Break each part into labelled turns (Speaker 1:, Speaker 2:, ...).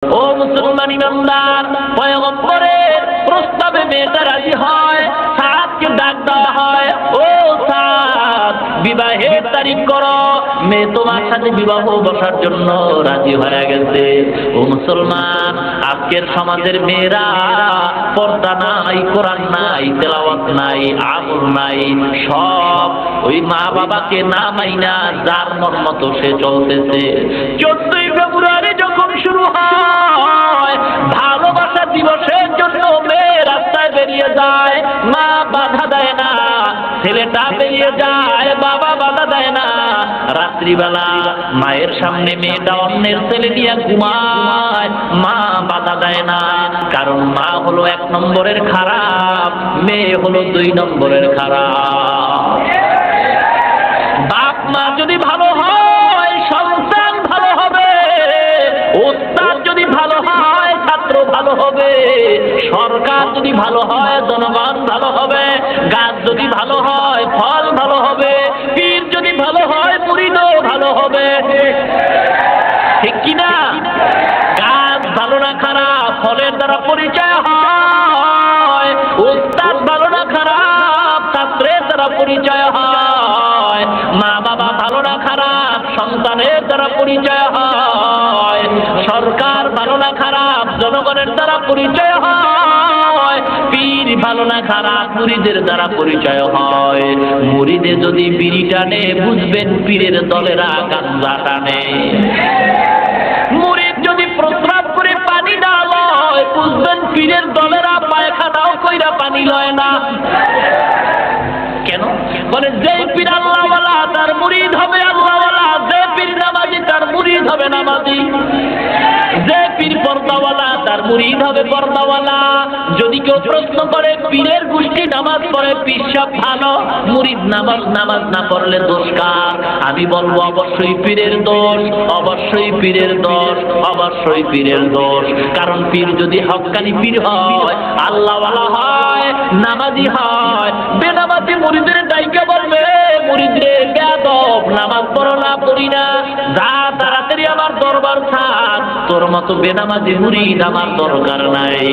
Speaker 1: ও মুসলমান ইমানদার, পয়গম্বরের প্রস্তাবে মেয়েটা রাজি হয়। সাদকে ডাক দেওয়া হয়, ও সাদ, বিবাহের তারিখ করো, মেয়ে তোমার সাথে বিবাহ বসার জন্য রাজি হয়ে গেছে। ও মুসলমান, আজকের সমাজের মেয়েরা পর্দা নাই, কোরআন নাই, তেলাওয়াত নাই, আমল নাই, সব ওই মা বাবাকে না মাইনা যার মন মতো সে চলতেছে। 14ই ফেব্রুয়ারি যখন শুরু হয়, ভালোবাসা দিবসের জন্য মেয়ে রাস্তায় বেরিয়ে যায়, মা বাধা দেয় না। ছেলেটা বেরিয়ে যায়, বাবা বাধা দেয় না। রাত্রিবেলা মায়ের সামনে মেয়েটা অন্যের ছেলে নিয়ে ঘুমায়, মা বাধা দেয় না। কারণ মা হলো 1 নম্বরের খারাপ, মেয়ে হলো 2 নম্বরের খারাপ। বাপ মা যদি ভালো হয়, সন্তান ভালো হবে। ওস্তাদ যদি ভালো হয়, ছাত্র ভালো হবে। সরকার যদি ভালো হয়, জনগণ ভালো হবে। গাছ যদি ভালো হয়, ফল ভালো হবে। পীর যদি ভালো হয়, মুরিদও ভালো হবে। ঠিক কিনা? গাছ ভালো না খারাপ, ফলের দ্বারা পরিচয় হয়। ওস্তাদ ভালো না খারাপ, ছাত্রের দ্বারা পরিচয় হয়। মা বাবা ভালো না খারাপ, সন্তানের দ্বারা পরিচয় হয়। সরকার ভালো না খারাপ, জনগণের দ্বারা পরিচয় হয়। পীর ভালো না খারাপ, মুরিদের দ্বারা পরিচয় হয়। মুরিদে যদি বিড়ি টানে, বুঝবেন পীরের দলেরা গাঞ্জা টানে। মুরিদ যদি প্রস্রাব করে পানি না লয়, বুঝবেন পীরের দলেরা পায়খানাও কইরা পানি লয় না। কেন? বলে যে পীর আল্লাহওয়ালা তার মুরিদ হবে আল্লাহওয়ালা, যে পীর নামাজি তার মুরিদ হবে নামাজি, যে পীর পর্দাওয়ালা তার মুরিদ হবে পর্দাওয়ালা। যদি কেউ প্রশ্ন করে পীরের গোষ্ঠী নামাজ পড়ে, পীর সব ভালো, মুরিদ নামাজ না পড়লে দোষ কার? আমি বলবো অবশ্যই পীরের দোষ, অবশ্যই পীরের দোষ, অবশ্যই পীরের দোষ। কারণ পীর যদি হক্কানি পীর হয়, আল্লাহওয়ালা হয়, নামাজি হয়, বেনামাজি মুরিদের ডাইকা বলবে, মুরিদ রে বেয়াদব, নামাজ পড়ো না, পড়ি না, যা তাড়াতাড়ি আমার দরবার ছাড়, তোর মতো বেনামাজি মুরিদ আমার দরকার নাই।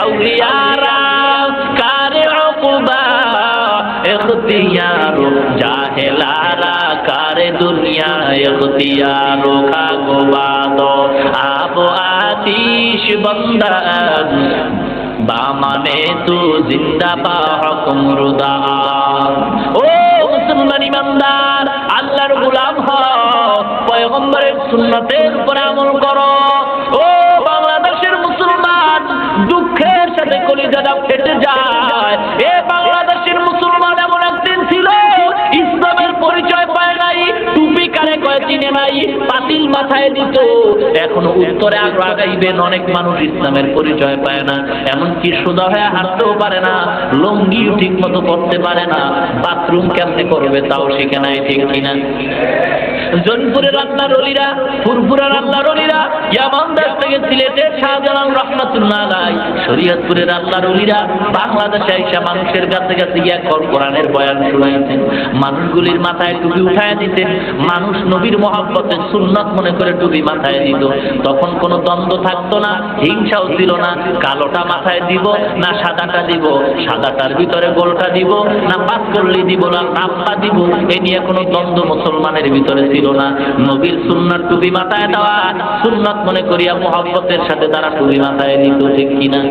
Speaker 1: আউলিয়ারা কারে উকুবা, ইখতিয়ার জাহেলারা কারে দুনিয়া, ইখতিয়ার খাগবাদ আব আতিশ বন্দান বামানে তু জিন্দা পা হুকুম রুদা। ও মুসলমান ইমানদার, আল্লাহর গোলাম হও, পয়গম্বরের সুন্নতের উপর আমল করো। ও বাংলাদেশের মুসলমান, দুঃখের সাথে কলিজাটা ফেটে যায়। এ বাংলাদেশের মুসলমান এমন একদিন ছিল, ইসলামের পরিচয় পায় নাই, টুপি কারে কয় চিনে নাই, পাতিল মাথায় দিত। এখনো উত্তরে আগাইবেন, অনেক মানুষ ইসলামের পরিচয় পায় না, এমনকি সোজা হয়ে হাঁটতেও পারে না, লুঙ্গিও ঠিক মতো পড়তে পারে না, বাথরুম কেমনে করবে তাও শিখে নাই। ঠিক কিনা? জনপুরের আল্লাহর ওলিরা, ফুরফুরার আল্লাহর ওলিরা, ইয়ামানদার থেকে সিলেটের শাহজালাল রাহমাতুল্লাহ আলাইহি, শরীয়তপুরের আল্লাহর ওলিরা বাংলাদেশে এসে মানুষের কাছে কাছে গিয়ে কোরআনের বয়ান শুনাইতেন। মানুষগুলির মাথায় টুপি উঠায় দিতেন। মানুষ নবীর মহব্বতের সুন্নাত মনে করে টুপি মাথায় দিত। তখন কোনো দ্বন্দ্ব থাকতো না, হিংসাও ছিল না। কালোটা মাথায় দিব না সাদাটা দিব, সাদাটার ভিতরে গোলটা দিব না পাঁচকল্লি দিব না নাপ্পা দিব, এ নিয়ে কোনো দ্বন্দ্ব মুসলমানের ভিতরে ছিল না। নবীর সুন্নাত টুপি মাথায় দেওয়া সুন্নাত মনে করিয়া মহব্বতের সাথে তারা টুপি মাথায় দিত। ঠিক কিনা?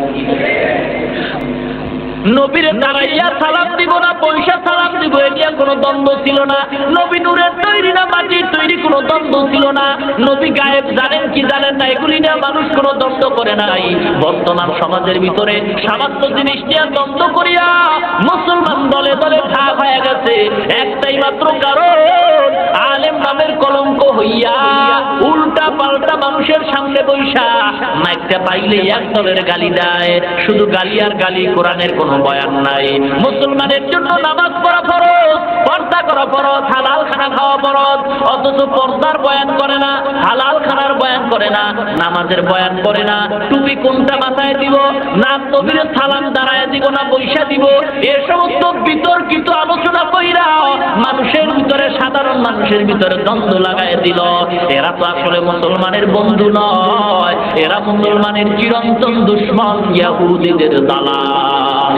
Speaker 1: নবীরে দাঁড়াইয়া সালাম দিব না পয়সা সালাম দিব, এ নিয়ে কোনো দ্বন্দ্ব ছিল না। নবী নূরের তৈরি না মাটির তৈরি, কোনো দ্বন্দ্ব ছিল না। নবী গায়েব জানেন কি জানেন না, এগুলি নিয়ে মানুষ কোনো দ্বন্দ্ব করে নাই। বর্তমান সমাজের ভিতরে সামান্য জিনিস নিয়ে দ্বন্দ্ব করিয়া মুসলমান দলে দলে ভাগ হয়ে গেছে। একটাই মাত্র কারণ, আলেম নামের কলঙ্ক হইয়া উল্টা পাল্টা মানুষের সামনে বৈশা মাইকটা পাইলে এক দলের গালি দেয়। শুধু গালি আর গালি, কোরআনের কোনো বয়ান নাই। মুসলমানের জন্য নামাজ পড়া ফরজ, পর্দা করা ফরজ, হালাল খানা খাওয়া ফরজ, অথচ পর্দার বয়ান করে না, হালাল খানার বয়ান করে না। নামাজের বয়ান করে না, টুপি কোনটা মাথায় দিব, না নবীর সালাম দাঁড়ায় দিব না বৈশা দিব, এ সমস্ত বিতর্কিত আলোচনা কইরা মানুষের ভিতরে, সাধারণ মানুষের ভিতরে দ্বন্দ্ব লাগায় দিল। এরা তো আসলে মুসলমানের বন্ধু নয়, এরা মুসলমানের চিরন্তন দুশমন, ইহুদিদের দালাল।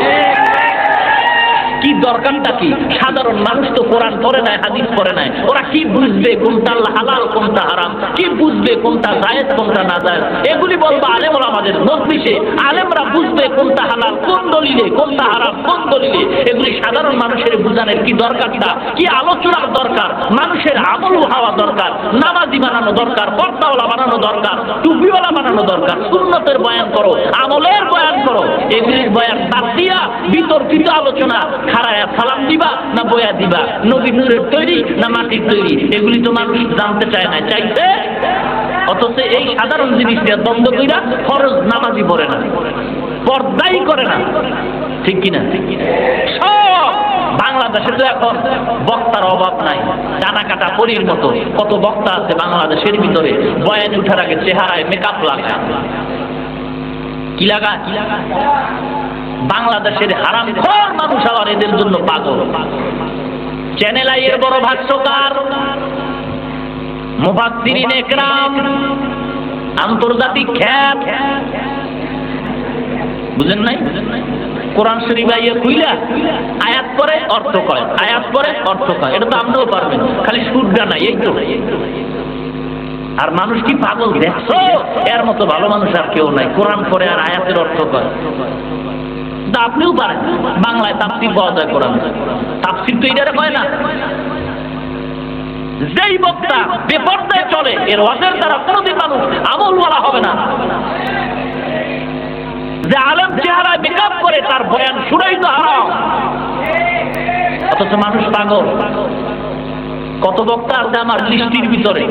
Speaker 1: কি দরকারটা কি? সাধারণ মানুষ তো কোরআন পড়ে নাই, হাদিস পড়ে নাই, ওরা কি বুঝবে কোনটা হালাল কোনটা হারাম, কি বুঝবে কোনটা জায়েজ কোনটা না জায়েজ? এগুলি বলবো আলেম ওলামাদের মজলিসে, আলেমরা বুঝবে কোনটা হালাল কোন দলিলে, কোনটা হারাম কোন দলিলে। এগুলি সাধারণ মানুষের বুঝানোর কি দরকারটা, কি আলোচনার দরকার? মানুষের আমল হওয়া দরকার, নামাজি বানানো দরকার, পর্দাওয়ালা বানানো দরকার, টুপিওয়ালা বানানো দরকার। সুন্নতের বয়ান করো, আমলের বয়ান করো, এগুলির বয়ান বাদ দিয়া বিতর্কিত আলোচনা, খাড়ায়া সালাম দিবা না বয়া দিবা, নবী নূরের তৈরি না মাটির তৈরি, এগুলি তো মানুষ জানতে চায় না, চাইছে। অথচ এই সাধারণ জিনিসটা দ্বন্দ্ব কইরা ফরজ নামাজি পড়ে না, পর্দাই করে না, ঠিক কিনা? সব বাংলাদেশে তো এখন বক্তার অভাব নাই, ডানা কাটা পরীর মতো কত বক্তা আছে বাংলাদেশের ভিতরে। বয়ানে উঠার আগে চেহারায় মেকআপ লাগায়, কি লাগায়? বাংলাদেশের হারামখোর মানুষ আবার এদের জন্য পাগল। চ্যানেল আই এর বড় ভাষ্যকার, মুফাসসিরিন ইকরাম, আন্তর্জাতিক খ্যাত, বুঝেন নাই? কোরআন শরীফ আইয়া কইলা আয়াত পরে অর্থ কয়, আয়াত পরে অর্থ কয়, এটা তো আপনিও পারবেন, খালি সুরটা নাই, এই তো। আর মানুষ কি পাগল দেখছো? এর মতো ভালো মানুষ আর কেউ নাই, কোরআন পরে আর আয়াতের অর্থ কয়। আপনিও পারেন, বাংলায় তাফসীর পাওয়া যায়, কোরআন তাফসীর তো এটারে কয় না। যেই বক্তা বেপরদায় চলে, এর ওয়াজের দ্বারা কোনোদিন মানুষ আমলওয়ালা হবে না। যে আলেম চেহারায় মেকআপ করে, তার বয়ান শুনাই তো হারাম, অথচ মানুষ পাগল। কত বক্তা আছে আমার লিস্টির ভিতরে,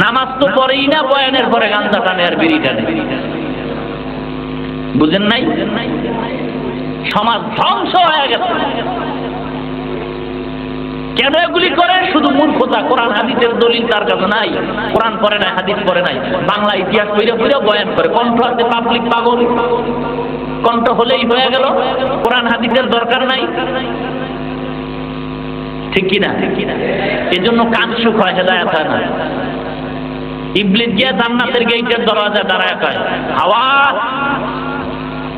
Speaker 1: নামাজ তো পড়েই না, বয়ানের পরে গান্দা টানে আর বিড়ি টানে, বুঝেন নাই? সমাজ ধ্বংস হয়ে গেছে। কেন এগুলি করে? শুধু মূর্খতা। কোরআন হাদিসের দলিল তার কাছে নাই, কোরআন পড়ে নাই, হাদিস পড়ে নাই, বাংলা ইতিহাস পড়ে পড়ে বয়ান করে। কণ্ঠ আছে, পাবলিক পাগল, কণ্ঠ হলেই হয়ে গেল, কোরআন হাদিসের দরকার নাই, ঠিক কিনা? এই জন্য কান সুখ হয়, হেদায়েত হয় না। ইবলিস গিয়ে জান্নাতের গেটের দরজায় দাঁড়ায় কয়, হাওয়া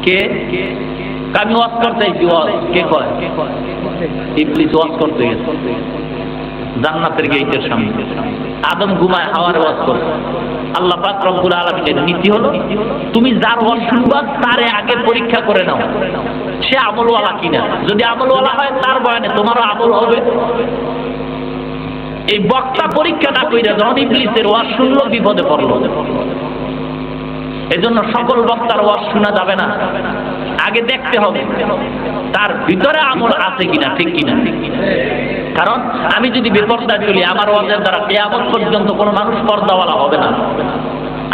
Speaker 1: কে? আমি ওয়াজ করতে চাইছি, ওয়াজ কে কয়? ইবলিস ওয়াজ করতে গেছে জান্নাতের গেটের সামনে। আদম ঘুমায়, হাওয়ার ওয়াজ করছে। আল্লাহ পাক রব্বুল আলামিনের নীতি হলো, তুমি যার ওয়াজ শুনবা তারে আগে পরীক্ষা করে নাও সে আমলওয়ালা কিনা। যদি আমলওয়ালা হয় তার বয়ানে তোমারও আমল হবে। এই বক্তা পরীক্ষা না কইরা যখন ইবলিসের ওয়াজ শুনলো, বিপদে পড়লো। এজন্য সকল বক্তার ওয়াজ শোনা যাবে না, আগে দেখতে হবে তার ভিতরে আমল আছে কিনা, ঠিক কিনা। কারণ আমি যদি বেপর্দা চলি, আমার ওয়াজের দ্বারা কিয়ামত পর্যন্ত কোনো মানুষ পর্দাওয়ালা হবে না।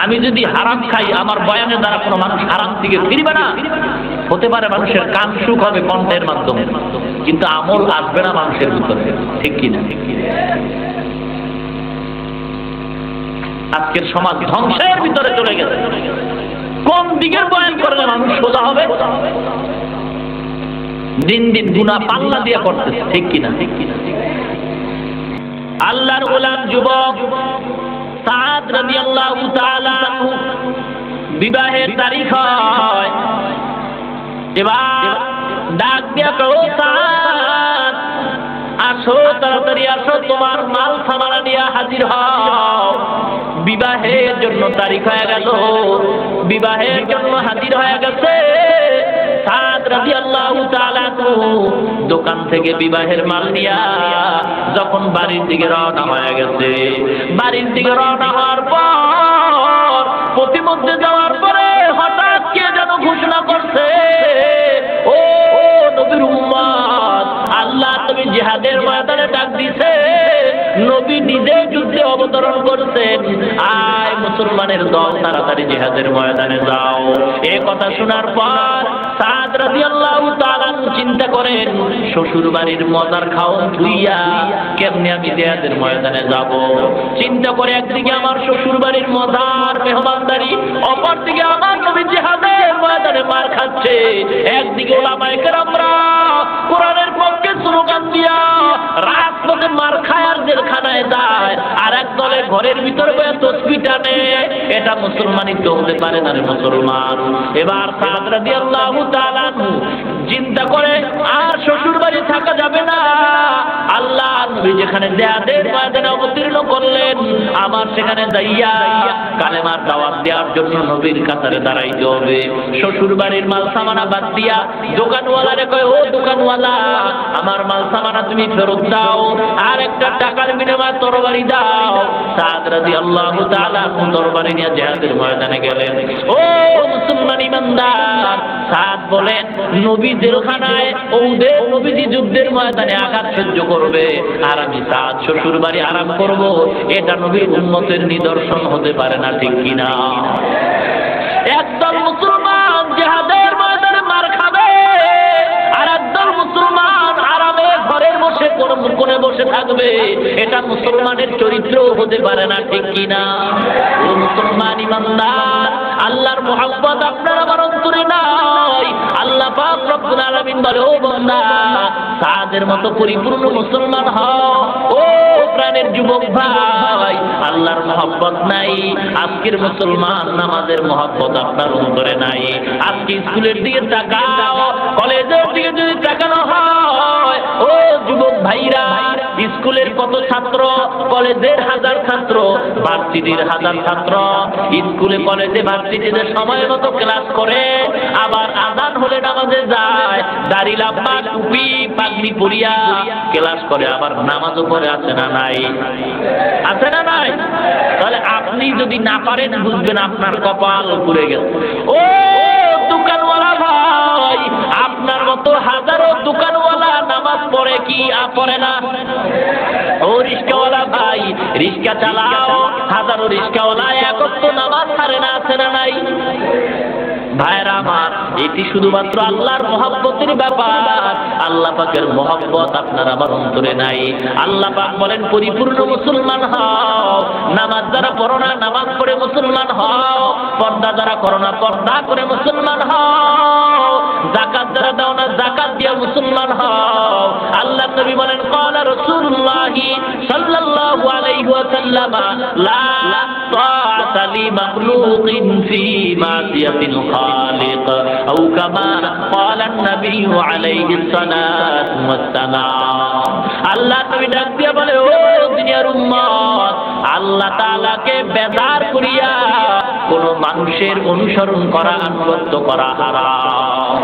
Speaker 1: আমি যদি হারাম খাই, আমার বয়ানের দ্বারা কোনো মানুষ হারাম থেকে ফিরবে না। হতে পারে মানুষের কান সুখ হবে কণ্ঠের মাধ্যমে, কিন্তু আমল আসবে না মানুষের ভিতরে, ঠিক কিনা। আজকের সমাজ ধ্বংসের ভিতরে চলে গেছে। কোন দিকের বয়ান করলে মানুষ সোজা হবে? দিন দিন গুনাহ পাল্লা দিয়ে করতেছে, ঠিক কিনা। আল্লাহর গোলাম যুবক সাদ রাদিয়াল্লাহু তাআলা আনহু বিবাহের তারিখ হয়। এবার ডাক দিয়া কও, সাদ আসো, তাড়াতাড়ি আসো, তোমার মাল সামানা নিয়ে হাজির হও। বিবাহের জন্য তারিখ হয়ে গেল, বিবাহের জন্য হাজির হয়ে গেছে। সাদ রাদিয়াল্লাহু তাআলা দোকান থেকে বিবাহের মাল নিয়া যখন বাড়ির দিকে রওনা হয়ে গেছে, বাড়ির দিকে রওনা হওয়ার পর প্রতিমধ্যে যাওয়ার পরে হঠাৎ কে যেন ঘোষণা করছে, ও নবীর উম্মত, আল্লাহ তুমি জিহাদের ময়দানে ডাক দিছে। নবী নিজে যুদ্ধে অবতরণ করছেন, আয় মুসলমানের দল তাড়াতাড়ি জিহাদের ময়দানে যাও। এই কথা শোনার পর সাদ রাদিয়াল্লাহু তাআলা চিন্তা করেন শ্বশুর বাড়ির মজার খাওয়ান ধুইয়া কেমনে আমি জিহাদের ময়দানে যাব। চিন্তা করে একদিকে আমার শ্বশুর বাড়ির মজার মেহমানদারি, অপরদিকে আমার নবী জিহাদের ময়দানে মার খাচ্ছে। একদিকে ওলামায়ে কেরামরা কোরআনের পক্ষে স্লোগান দিয়া রাজপথে মার খায় আর জেলখানায় যায়, আর এক দলে ঘরের ভিতরে বসে তসবিহ টানে। এটা মুসলমানই তো হতে পারে না রে মুসলমান। এবার সাদ রাদিয়াল্লাহু তাআলা চিন্তা করে আর শ্বশুর বাড়ি থাকা যাবে না। আল্লাহ নবী যেখানে জিহাদের ময়দানে অবতীর্ণ করলেন, আমার সেখানে যাইয়া কালেমার দাওয়াত দেওয়ার জন্য নবীর কাতারে দাঁড়াইতে হবে। শ্বশুর বাড়ির মাল সামানা বাদ দিয়া দোকানওয়ালারে কয়, ও দোকানওয়ালা, আমার মাল সামানা তুমি ফেরত দাও, আর একটা টাকার বিনিময়ে তরবারি দাও। সাদ রাদিয়াল্লাহু তাআলা তরবারি নিয়ে জিহাদের ময়দানে গেলেন। ও মুসলমান ইমানদার, সাদ বলেন নবী জেলখানায়, ওদের নবীজি যুদ্ধের ময়দানে আঘাত সহ্য করবে, আর আমি সাদ শ্বশুর বাড়ি আরাম করব, এটা নবীর উম্মতের নিদর্শন হতে পারে না, ঠিক কিনা? একদল মুসলমান জিহাদের ময়দানে মার খাবে, আর একদল মুসলমান আরামে ঘরের বসে কোণে বসে থাকবে, এটা মুসলমানের চরিত্র হতে পারে না, ঠিক কিনা? ও মুসলমান ইমানদার, আল্লাহর মহব্বত আপনার আমার অন্তরে নাই। আল্লাহ পাক রব্বুল আলামিন বলে, ও বান্দা, সাদের মতো পরিপূর্ণ মুসলমান হও। ও প্রাণের যুবক ভাই, আল্লাহর মহব্বত নাই, আজকের মুসলমান নামাজের মহব্বত আপনার অন্তরে নাই। আজকে স্কুলের দিকে তাকাও, কলেজের দিকে যদি তাকানো হয়, ও যুবক ভাইরা, স্কুলের কত ছাত্র, কলেজের হাজার ছাত্র, ভার্সিটির হাজার ছাত্র, স্কুলে কলেজে ভার্সিটিতে সময় মতো ক্লাস করে, আবার আযান হলে নামাজে যায়, দাড়ি লাম্বা টুপি পাগড়ি পরিয়া ক্লাস করে, আবার নামাজও পড়ে, আছে না নাই? আছে না নাই? তাহলে আপনি যদি না পারেন বুঝবেন আপনার কপাল পুড়ে গেল। ও দোকানওয়ালা ভাই, আপনার মতো হাজারো দোকানওয়ালা নামাজ পড়ে কি পড়ে না? ও রিস্কাওয়ালা ভাই, রিস্কা চালাও, হাজারো রিস্কাওয়ালা একত্র নামাজ ছাড়ে না, আছে না নাই? ভাইরা আমার, এটি শুধুমাত্র আল্লাহর মহব্বতের ব্যাপার। আল্লাহ পাকের মহব্বত আপনার আমার অন্তরে নাই। আল্লাহ পাক বলেন, পরিপূর্ণ মুসলমান হও। নামাজ যারা পড়ো না, নামাজ পড়ে মুসলমান হও। পর্দা যারা করো না, পর্দা করে মুসলমান হও। যাকাত যারা দাও না, যাকাত দিয়ে মুসলমান হও। আল্লাহ নবী বলেন, ক্বালা রাসূলুল্লাহ সাল্লাল্লাহু আলাইহি ওয়াসাল্লাম, লা তাআতা লি মাখলুকিন ফি মাসিয়াতিল খালিক, আও কামা ক্বালা নবী আলাইহিস সালাতু ওয়াস সালাম। আল্লাহ নবী ডাক দিয়ে বলে, ও দুনিয়ার উম্মত, আল্লাহ তাআলাকে বেজার করিয়া কোন মানুষের অনুসরণ করা, আনুগত্য করা হারাম।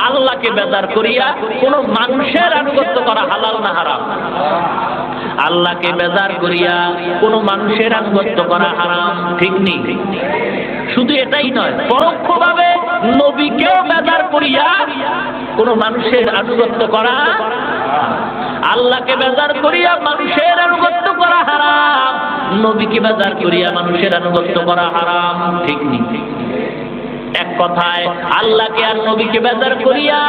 Speaker 1: আল্লাহকে বেজার করিয়া কোন মানুষের আনুগত্য করা হালাল না হারাম? আল্লাহকে বেজার করিয়া কোন মানুষের আনুগত্য করা হারাম, ঠিক নেই? শুধু এটাই নয়, পরোক্ষভাবে নবীকেও বেজার করিয়া কোন মানুষের আনুগত্য করা, আল্লাহকে বেজার করিয়া মানুষের আনুগত্য করা হারাম, নবীকে বেজার করিয়া মানুষের আনুগত্য করা হারাম, ঠিক নেই? এক কথায়, আল্লাহকে আর নবীকে বেজার করিয়া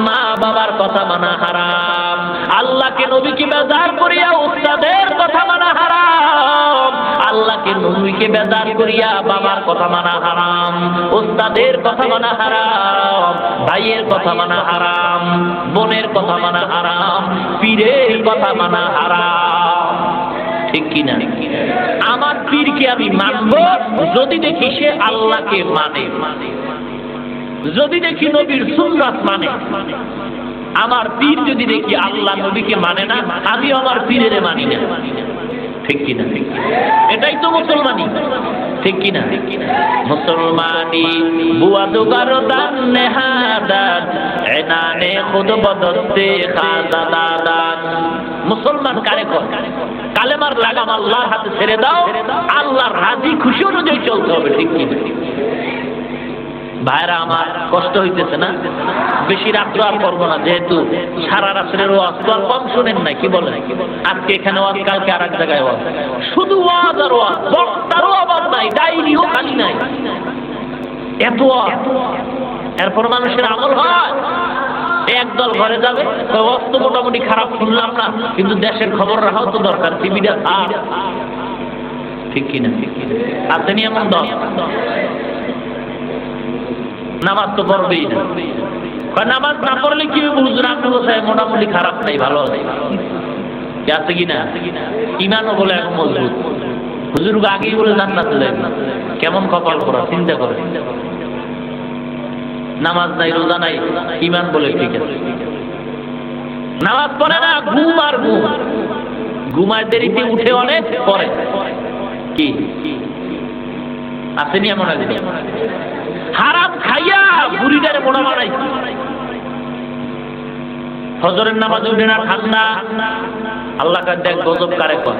Speaker 1: মা বাবার কথা মানা হারাম, আল্লাহকে নবীকে বেজার করিয়া উস্তাদের কথা মানা হারাম, আল্লাহকে নবীকে বেজার করিয়া বাবার কথা মানা হারাম, উস্তাদের কথা মানা হারাম, ভাইয়ের কথা মানা হারাম, বোনের কথা মানা হারাম, পীরের কথা মানা হারাম, ঠিক কিনা? আমার পীরকে আমি মানব যদি দেখি সে আল্লাহকে মানে, যদি দেখি নবীর সুন্নাত মানে। আমার পীর যদি দেখি আল্লাহ নবীকে মানে না, আমি আমার পীরের মানি না, ঠিক কিনা? এটাই তো মুসলমানি, ঠিক কিনা? মুসলমানি বুয়া দুগার দান নেহাদান, এনানে খুদ বদতে খাজা দাদান। মুসলমান কারে কর? কালেমার লাগাম আল্লাহর হাতে ছেড়ে দাও, আল্লাহর রাজি খুশি অনুযায়ী চলতে হবে, ঠিক কিনা? ভাইরা আমার, কষ্ট হইতেছে না? বেশি রাত্র আর করবো না, যেহেতু সারা রাত্রের ওয়াজ তো আর কম শুনেন না, কি বলেন? আজকে এখানে ওয়াজ, কালকে আর এক জায়গায় ওয়াজ, শুধু ওয়াজ আর ওয়াজ, বক্তারও আবার নাই, ডায়েরিও খালি নাই, এত ওয়াজ। এরপর মানুষের আমল হয়। একদল ঘরে যাবে, অবস্থা মোটামুটি খারাপ শুনলাম না, কিন্তু দেশের খবর রাখাও তো দরকার, টিভিটা আর ঠিক কিনা আপনি এমন দল নামাজ তো পড়বেই না। নামাজ না পড়লে কি বুঝুন আপনি কোথায় মোটামুটি খারাপ নাই, ভালো আছে কিনা, ইমানও বলে এখন মজবুত, হুজুর আগেই বলে জান্নাতে যাবে, কেমন কপাল করা চিন্তা করে। নামাজ নাই, রোজা নাই, ইমান বলে ঠিক আছে। নামাজ পড়ে না, ঘুম আর ঘুম, ঘুমায় দেরিতে উঠে অনেক পরে কি আসেনি এমন আগে হারাম খাইয়া বুড়িটারে মোড়া বানাই। ফজরের নামাজ উঠে না, ঠান্ডা, আল্লাহ কার দেখ গজব কারে কর,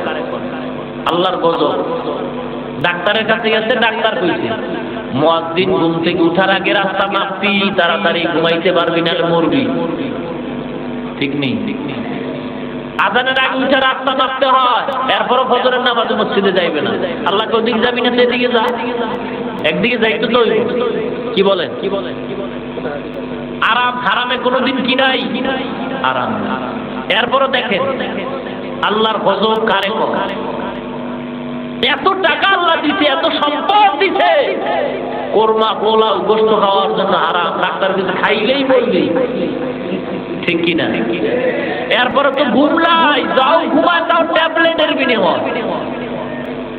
Speaker 1: আল্লাহর গজব। ডাক্তারের কাছে গেছে, ডাক্তার কইছে মুয়াজ্জিন ঘুম থেকে উঠার আগে রাস্তা মাপবি, তাড়াতাড়ি ঘুমাইতে পারবি না মরবি। ঠিক নেই, আজানের আগে উঠে রাস্তা মাপতে হয়, এরপরও ফজরের নামাজে মসজিদে যাইবে না। আল্লাহকে ওদিকে যাবি না, সেদিকে যা, একদিকে যাইতে তো কি বলেন, আরাম হারামে কোনোদিন কি নাই আরাম। এরপরও দেখেন আল্লাহর গজব কারে কর। এত টাকা আল্লাহ দিছে, এত সম্পদ দিছে, কোরমা পোলাও গোশত খাওয়ার জন্য হারাম, ডাক্তার কিছু খাইলেই বলবি ঠিক কিনা। এরপরে তো ঘুম নাই, যাও ঘুমায় তাও ট্যাবলেটের বিনিময়,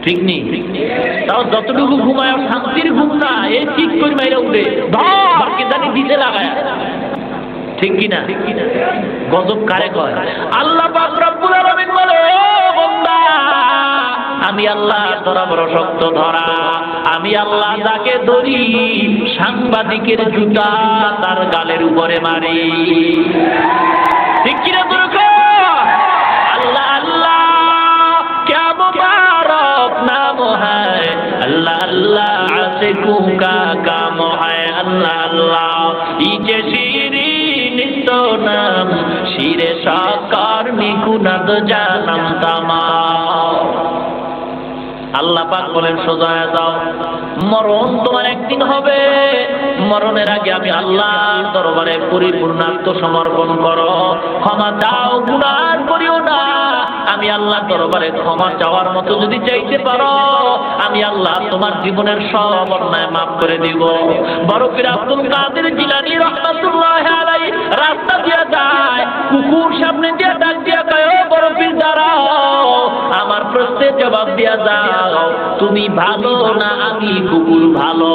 Speaker 1: ঠিক নেই, তাও যতটুকু ঘুমায় শান্তির ঘুম না, এই ঠিক করে মাইরা উঠে ধরকে জানি দিতে লাগায়, ঠিক কিনা। গজব কারে কয়? আল্লাহ পাক রব্বুল আলামিন বলে, ও বান্দা, আমি আল্লাহ তোরা বড় শক্ত ধরা, আমি আল্লাহ যাকে ধরি সাংবাদিকের জুতা তার গালের উপরে মারি, ঠিক কিনা বলছ? আল্লাহ আল্লাহ ক্যা মুবারক নাম হ্যায়, আল্লাহ আল্লাহ আশিকু কা কাম হ্যায়, আল্লাহ আল্লাহ ইকে শিরিন তো নাম শিরে সাকার নিকুনাদ জানাম তামাম। আল্লাহ পাক বলেন সোজা যাও, মরণ তোমার একদিন হবে, মরণের আগে আমি আল্লাহর দরবারে পরিপূর্ণ আত্মসমর্পণ করো, ক্ষমা চাও, গুনাহ করিও না। আমি আল্লাহ দরবারে ক্ষমা চাওয়ার মতো যদি চাইতে পারো, আমি আল্লাহ তোমার জীবনের সব অন্যায় মাফ করে দিব। বড় পীর আব্দুল কাদের জিলানী রাহমাতুল্লাহি আলাইহি রাস্তা দিয়ে যায়, কুকুর সামনে দিয়ে ডাক দিয়া কয়, ও বড় পীর দাঁড়াও, আমার প্রশ্নের জবাব দিয়া যাও, তুমি ভালো না আমি কুকুর ভালো?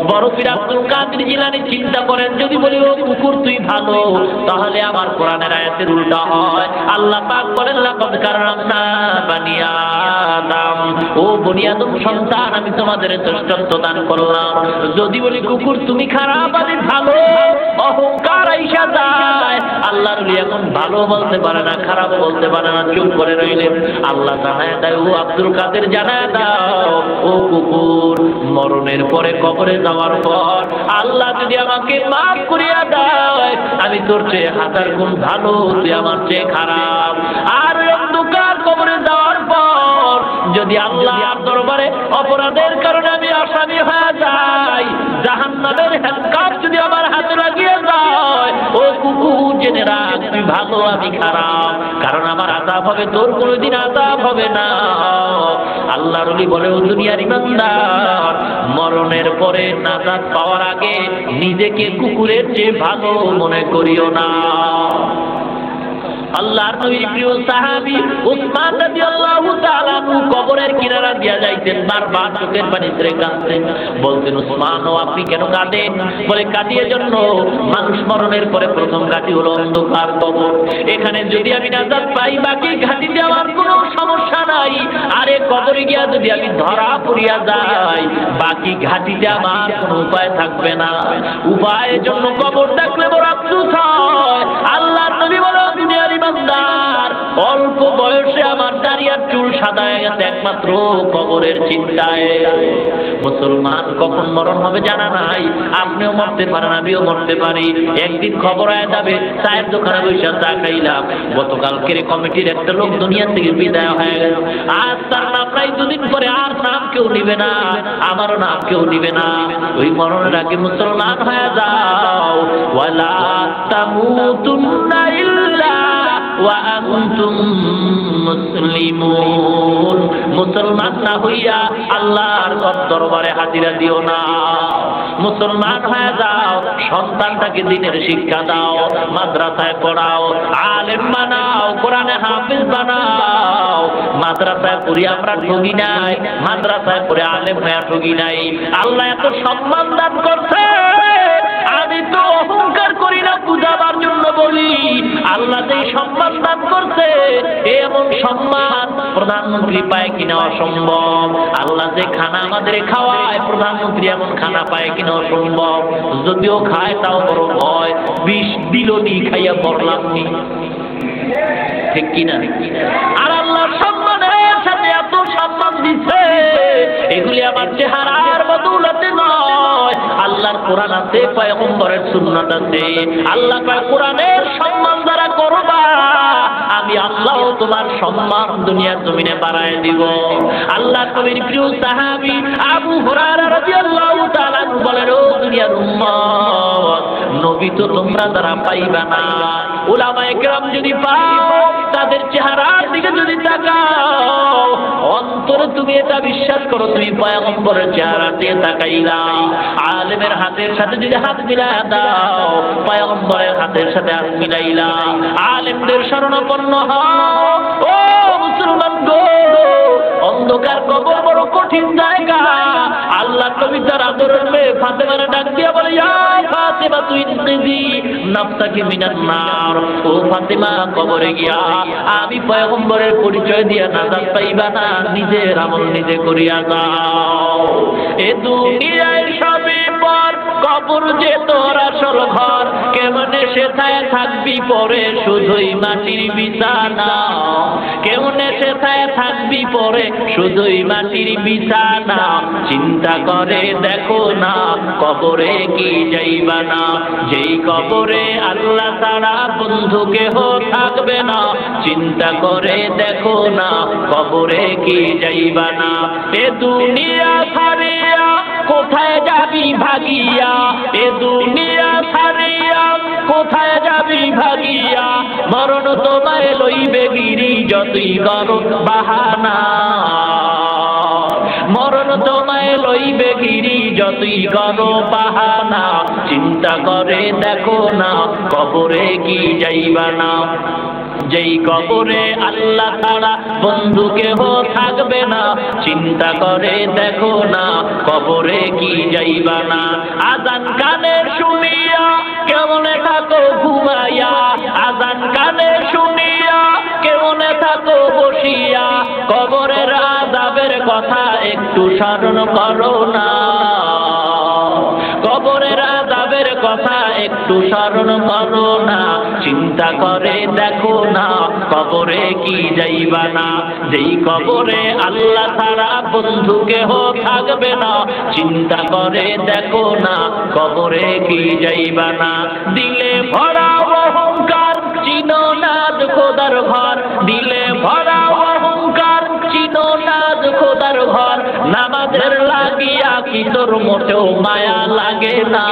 Speaker 1: বড় পীর আব্দুল কাদের জিলানী চিন্তা করেন, যদি বলি ও কুকুর তুই ভালো, তাহলে আমার কোরআনের আয়াতের উল্টা হয়। আল্লাহ পাক বলেন, লাকাদ কাররামনা বানি আদম, ও বনি আদম সন্তান, আমি তোমাদের শ্রেষ্ঠত্ব দান করলাম। যদি বলি কুকুর তুমি খারাপ আমি ভালো, অহংকার আইসা যায়। আল্লাহর ওলি এখন ভালো বলতে পারে না, খারাপ বলতে পারে না, চুপ করে রইলেন। আল্লাহ জানায় দেয়, ও আব্দুল কাদের জানায় দাও, ও কুকুর, মরণের পরে কবরে যাওয়ার পর আল্লাহ যদি আমাকে মাফ করিয়া দেয়, আমি তোর চেয়ে হাজার গুণ ভালো, তুই আমার চেয়ে খারাপ। আর অন্ধকার কবরে যাওয়ার পর যদি আল্লাহর দরবারে অপরাধের কারণে আমি আসামি হয়ে যাই, জাহান্নামের হ্যান্ডকাপ যদি আমার হাতে লাগিয়ে যায়, ও কুকুর জেনে রাখ, তুই ভালো আমি খারাপ, কারণ আমার আযাব হবে, তোর কোনোদিন আযাব হবে না। আল্লাহর ওলি বলে, ও দুনিয়ার ইমানদার, মরণের পরে নাজাত পাওয়ার আগে নিজেকে কুকুরের চেয়ে ভালো মনে করিও না। আল্লাহর নবীর প্রিয় সাহাবী উসমান রাদিয়াল্লাহু তাআলা কবরের কিনারা দিয়া যাইতেন, বারবার চোখের পানি ছেড়ে কাঁদতেন, বলতেন, উসমান ও আপনি কেন কাঁদেন? বলে, কাঁদি এজন্য, মানুষ মরণের পরে প্রথম ঘাটি হলো অন্ধকার কবর, এখানে যদি আমি নাজাত পাই বাকি ঘাটিতে আমার কোনো সমস্যা নাই, আরে কবরে গিয়া যদি আমি ধরা পড়িয়া যাই বাকি ঘাটিতে আমার কোনো উপায় থাকবে না। উপায়ের জন্য কবর দেখলে বড় আফসোস হয়। আল্লাহর নবী বলে, দুনিয়ার ইমানদার, অল্প বয়সে আমার দাড়িয়ার চুল সাদা হয়ে গেছে একমাত্র কবরের চিন্তায়। মুসলমান কখন মরণ হবে জানা নাই, আপনিও মরতে পারেন, আমিও মরতে পারি। একদিন খবর হয়ে যাবে, চায়ের দোকানে বসে চা খাইলাম, গতকালকের কমিটির একটা লোক দুনিয়া থেকে বিদায় হয়ে গেল, আজ তার নাম নাই, দুদিন পরে আর নাম কেউ নিবে না, আমারও নাম কেউ নিবে না। ওই মরণের আগে মুসলমান হয়ে যাও। ওয়ালা তামুতুন্না ইল্লা ওয়া আনতুম মুসলিমুন। মুসলমান না হইয়া আল্লাহর দরবারে হাজিরা দিও না। মুসলমান হয়ে যাও, সন্তানটাকে দ্বীনের শিক্ষা দাও, মাদ্রাসায় পড়াও, আলেম বানাও, কোরআনে হাফেজ বানাও। মাদ্রাসায় পড়ি আমরা ঠগি নাই, মাদ্রাসায় পড়ে আলেম হয়ে ঠগি নাই। আল্লাহ এত সম্মান দান করছে, আমি তো অহংকার করি না, বুঝাবার জন্য বলি। আল্লাহ যে সম্মান দান করছে, এমন সম্মান প্রধানমন্ত্রী পায় কিনা অসম্ভব। আল্লাহ যে খানা আমাদের খাওয়ায়, প্রধানমন্ত্রী এমন খানা পায় কিনা অসম্ভব। যদিও খায় তাও বড় ভয়, বিষ দিলনি খাইয়া পড়লাম নি, ঠিক কিনা? আর আল্লাহর সম্মানের সাথে এত সম্মান দিচ্ছে, এগুলি আমার চেহারার বদৌলতে নয়। আল্লাহর কোরআন আছে, পয়গম্বরের সুন্নাত আছে। আল্লাহ কয় কোরআনের সম্মান দ্বারা করবা, আমি আল্লাহ তোমার সম্মান দুনিয়ার জমিনে বাড়ায় দিব। আল্লাহ নবীর প্রিয় সাহাবী আবু হুরায়রা রাদিয়াল্লাহু তাআলা বলেন, ও দুনিয়ার উম্মত, নবী তো তোমরা দ্বারা পাইবা না। উলামায়ে কেরাম যদি পাও, তাদের চেহারার দিকে যদি তাকাও, অন্তরে তুমি এটা বিশ্বাস করো তুমি পয়গম্বরের চেহারা দিয়ে তাকাইলা। আলেমের হাতের সাথে যদি হাত মিলাইয়া দাও, পয়গম্বরের হাতের সাথে হাত মিলাইলা। আলেমদের শরণাপন্ন হও। ও মুসলমান গো, অন্ধকার কবর বড় কঠিন জায়গা। আল্লাহ নবী তার আদরের মেয়ে ফাতেমারে ডাক দিয়া বলে, ইয়া ফাতেমা তুই ইনকিজি নাফসাকি মিনান নার। ও ফাতেমা, কবরে গিয়া আমি পয়গম্বরের পরিচয় দিয়া নাজাত পাইবা না, নিজের আমল নিজে করিয়া যাও। এ দুনিয়ায় সবই পর, কবর যে তোর আসল ঘর। কেমনে সেথায় থাকবি পরে শুধুই মাটির বিছানা, কেমনে সেথায় থাকবি পরে শুধুই মাটির বিছানা। চিন্তা করে দেখো না, কবরে কি যাইবা না। যেই কবরে আল্লাহ ছাড়া বন্ধু কেহ থাকবে না, চিন্তা করে দেখো না, কবরে কি যাইবা না। এ দুনিয়া ছাড়িয়া কোথায় যাবি ভাগিয়া, এ দুনিয়া ছাড়িয়া কোথায় যাবি ভাগিয়া। মরণ তোমায় লইবে গিরি যতই করো বাহানা, মরণ তোমায় লইবে গিরি যতই করো বাহানা। চিন্তা করে দেখো না, কবরে কি যাইবা না। যেই কবরে আল্লাহ ছাড়া বন্ধু কেহ থাকবে না, চিন্তা করে দেখো না, কবরে কি যাইবা না। আজান কানে শুনিয়া কেমনে থাকো ঘুমাইয়া, আজান কানে শুনিয়া কেমনে থাকো বসিয়া। কবরের আযাবের কথা একটু স্মরণ করো না, কবরের আযাবের কথা একটু স্মরণ করো না। চিন্তা করে দেখো না, কবরে কি যাইবা না। যেই কবরে আল্লাহ ছাড়া বন্ধু কেহ থাকবে না, চিন্তা করে দেখো না, কবরে কি যাইবা না। দিলে ভরা অহংকার চিনো না খোদার ঘর, দিলে ভরা অহংকার চিনো না খোদার ঘর। নামাজের লাগিয়া কি তোর মোটেও মায়া লাগে না,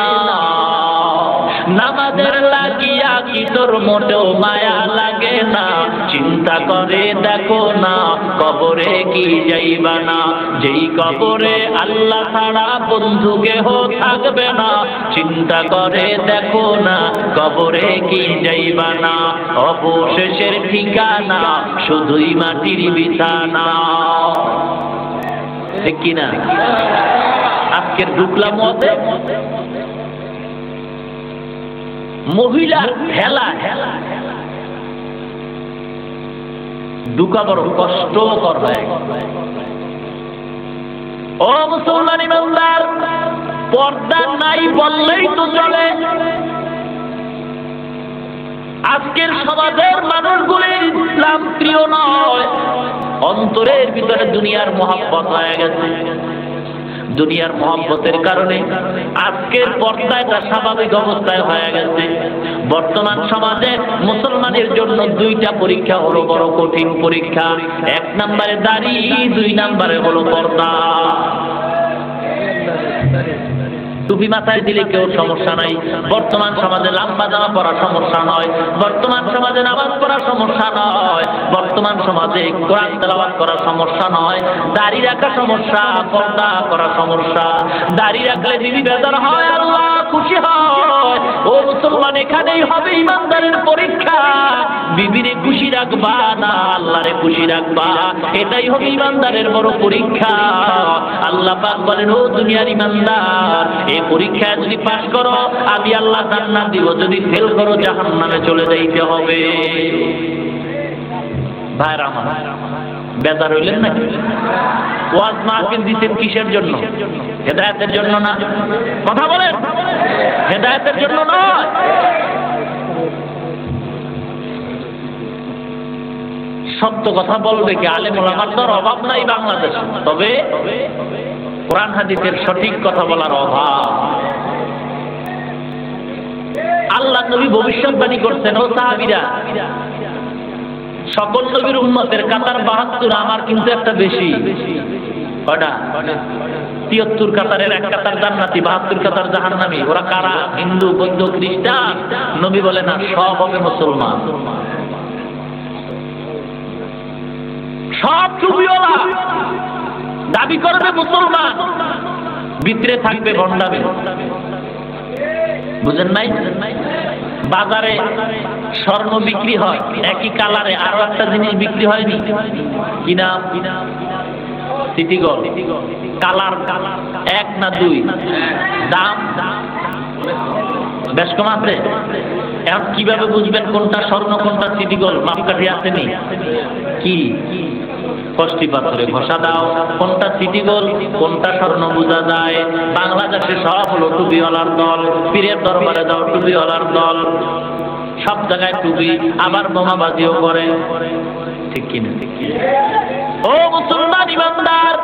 Speaker 1: নামাজের লাগিয়া কি তোর মোটেও মায়া লাগে না। চিন্তা করে দেখো না, কবরে কি যাইবা না। যেই কবরে আল্লাহ ছাড়া বন্ধু কেহ থাকবে না, চিন্তা করে দেখো না, কবরে কি যাইবা না। অবশেষের ঠিকানা শুধুই মাটির বিছানা, ঠিক কিনা? আজকের ঢুকলাম মতে মহিলা হেলা হেলা ঢুকা বড় কষ্টকর হয়। ও মুসলমান ইমানদার, পর্দা নাই বললেই তো চলে। আজকের সমাজের মানুষগুলি ইসলাম প্রিয় নয়, অন্তরের ভিতরে দুনিয়ার মহব্বত হয়ে গেছে। দুনিয়ার মহব্বতের কারণে আজকের পর্দাটা স্বাভাবিক অবস্থায় হয়ে গেছে। বর্তমান সমাজে মুসলমানের জন্য দুইটা পরীক্ষা হলো বড় কঠিন পরীক্ষা। এক নম্বরে দাড়ি, দুই নম্বরে হলো পর্দা। টুপি মাথায় দিলে কেউ সমস্যা নাই। বর্তমান সমাজে লম্বা জামা পরা সমস্যা নয়, বর্তমান সমাজে নামাজ পড়া সমস্যা নয়, বর্তমান সমাজে কোরআন তেলাওয়াত করা সমস্যা নয়, দাড়ি রাখা সমস্যা, পর্দা করা সমস্যা। দাড়ি রাখলে বিবি বেজার হয়, আল্লাহ খুশি হয়। ও মুসলমান, এখানেই হবে ইমানদারের পরীক্ষা। বিবিরে খুশি রাখবা না আল্লাহরে খুশি রাখবা, এটাই হবে ইমানদারের বড় পরীক্ষা। আল্লাহ পাক বলেন, ও দুনিয়ার ইমানদার, এই পরীক্ষায় যদি পাস করো আমি আল্লাহ জান্নাত দিব, যদি ফেল করো জাহান্নামে চলে যাইতে হবে। ভাইরা আমার, বেজার হইলেন নাকি? ওয়াজ মাহফিল দিতেন কিসের জন্য? হেদায়েতের জন্য না? কথা বলেন, হেদায়েতের জন্য নয়। সত্য কথা বলবে কি? আলেম ওলামার তো অভাব নাই বাংলাদেশে, তবে কোরআন হাদিসের সঠিক কথা বলার অভাব। আল্লাহ নবী ভবিষ্যৎবাণী করছেন, ও সাহাবীরা, সকল নবীর উম্মতের কাতার ৭২, আমার কিন্তু একটা বেশি। কয়টা? ৭৩ কাতারের এক কাতার জান্নাতি, ৭২ কাতার জাহান্নামী। ওরা কারা? হিন্দু, বৌদ্ধ, খ্রিস্টান? নবী বলে না, সব হবে মুসলমান। সব টুপিওয়ালা দাবি করবে মুসলমান, ভিতরে থাকবে ভণ্ডামি। বুঝেন নাই? বাজারে স্বর্ণ বিক্রি হয় একই কালারে, আরো একটা জিনিস বিক্রি হয়নি, কি নাম? City gold. কালার এক না দুই, দাম বেশ কম আছে। এখন কিভাবে বুঝবেন কোনটা স্বর্ণ কোনটা সিটি গোল্ড? মাপকাঠি আসেনি কি? কষ্টি পাথরে ঘষা দাও, কোনটা সিটি গোল্ড কোনটা স্বর্ণ বোঝা যায়। বাংলাদেশে সব হলো টুপিওয়ালার দল, পীরের দরবারে দাও টুপিওয়ালার দল, সব জায়গায় টুপি, আবার বোমাবাজিও করে, ঠিক কিনা? ও মুসলমান ইমানদার,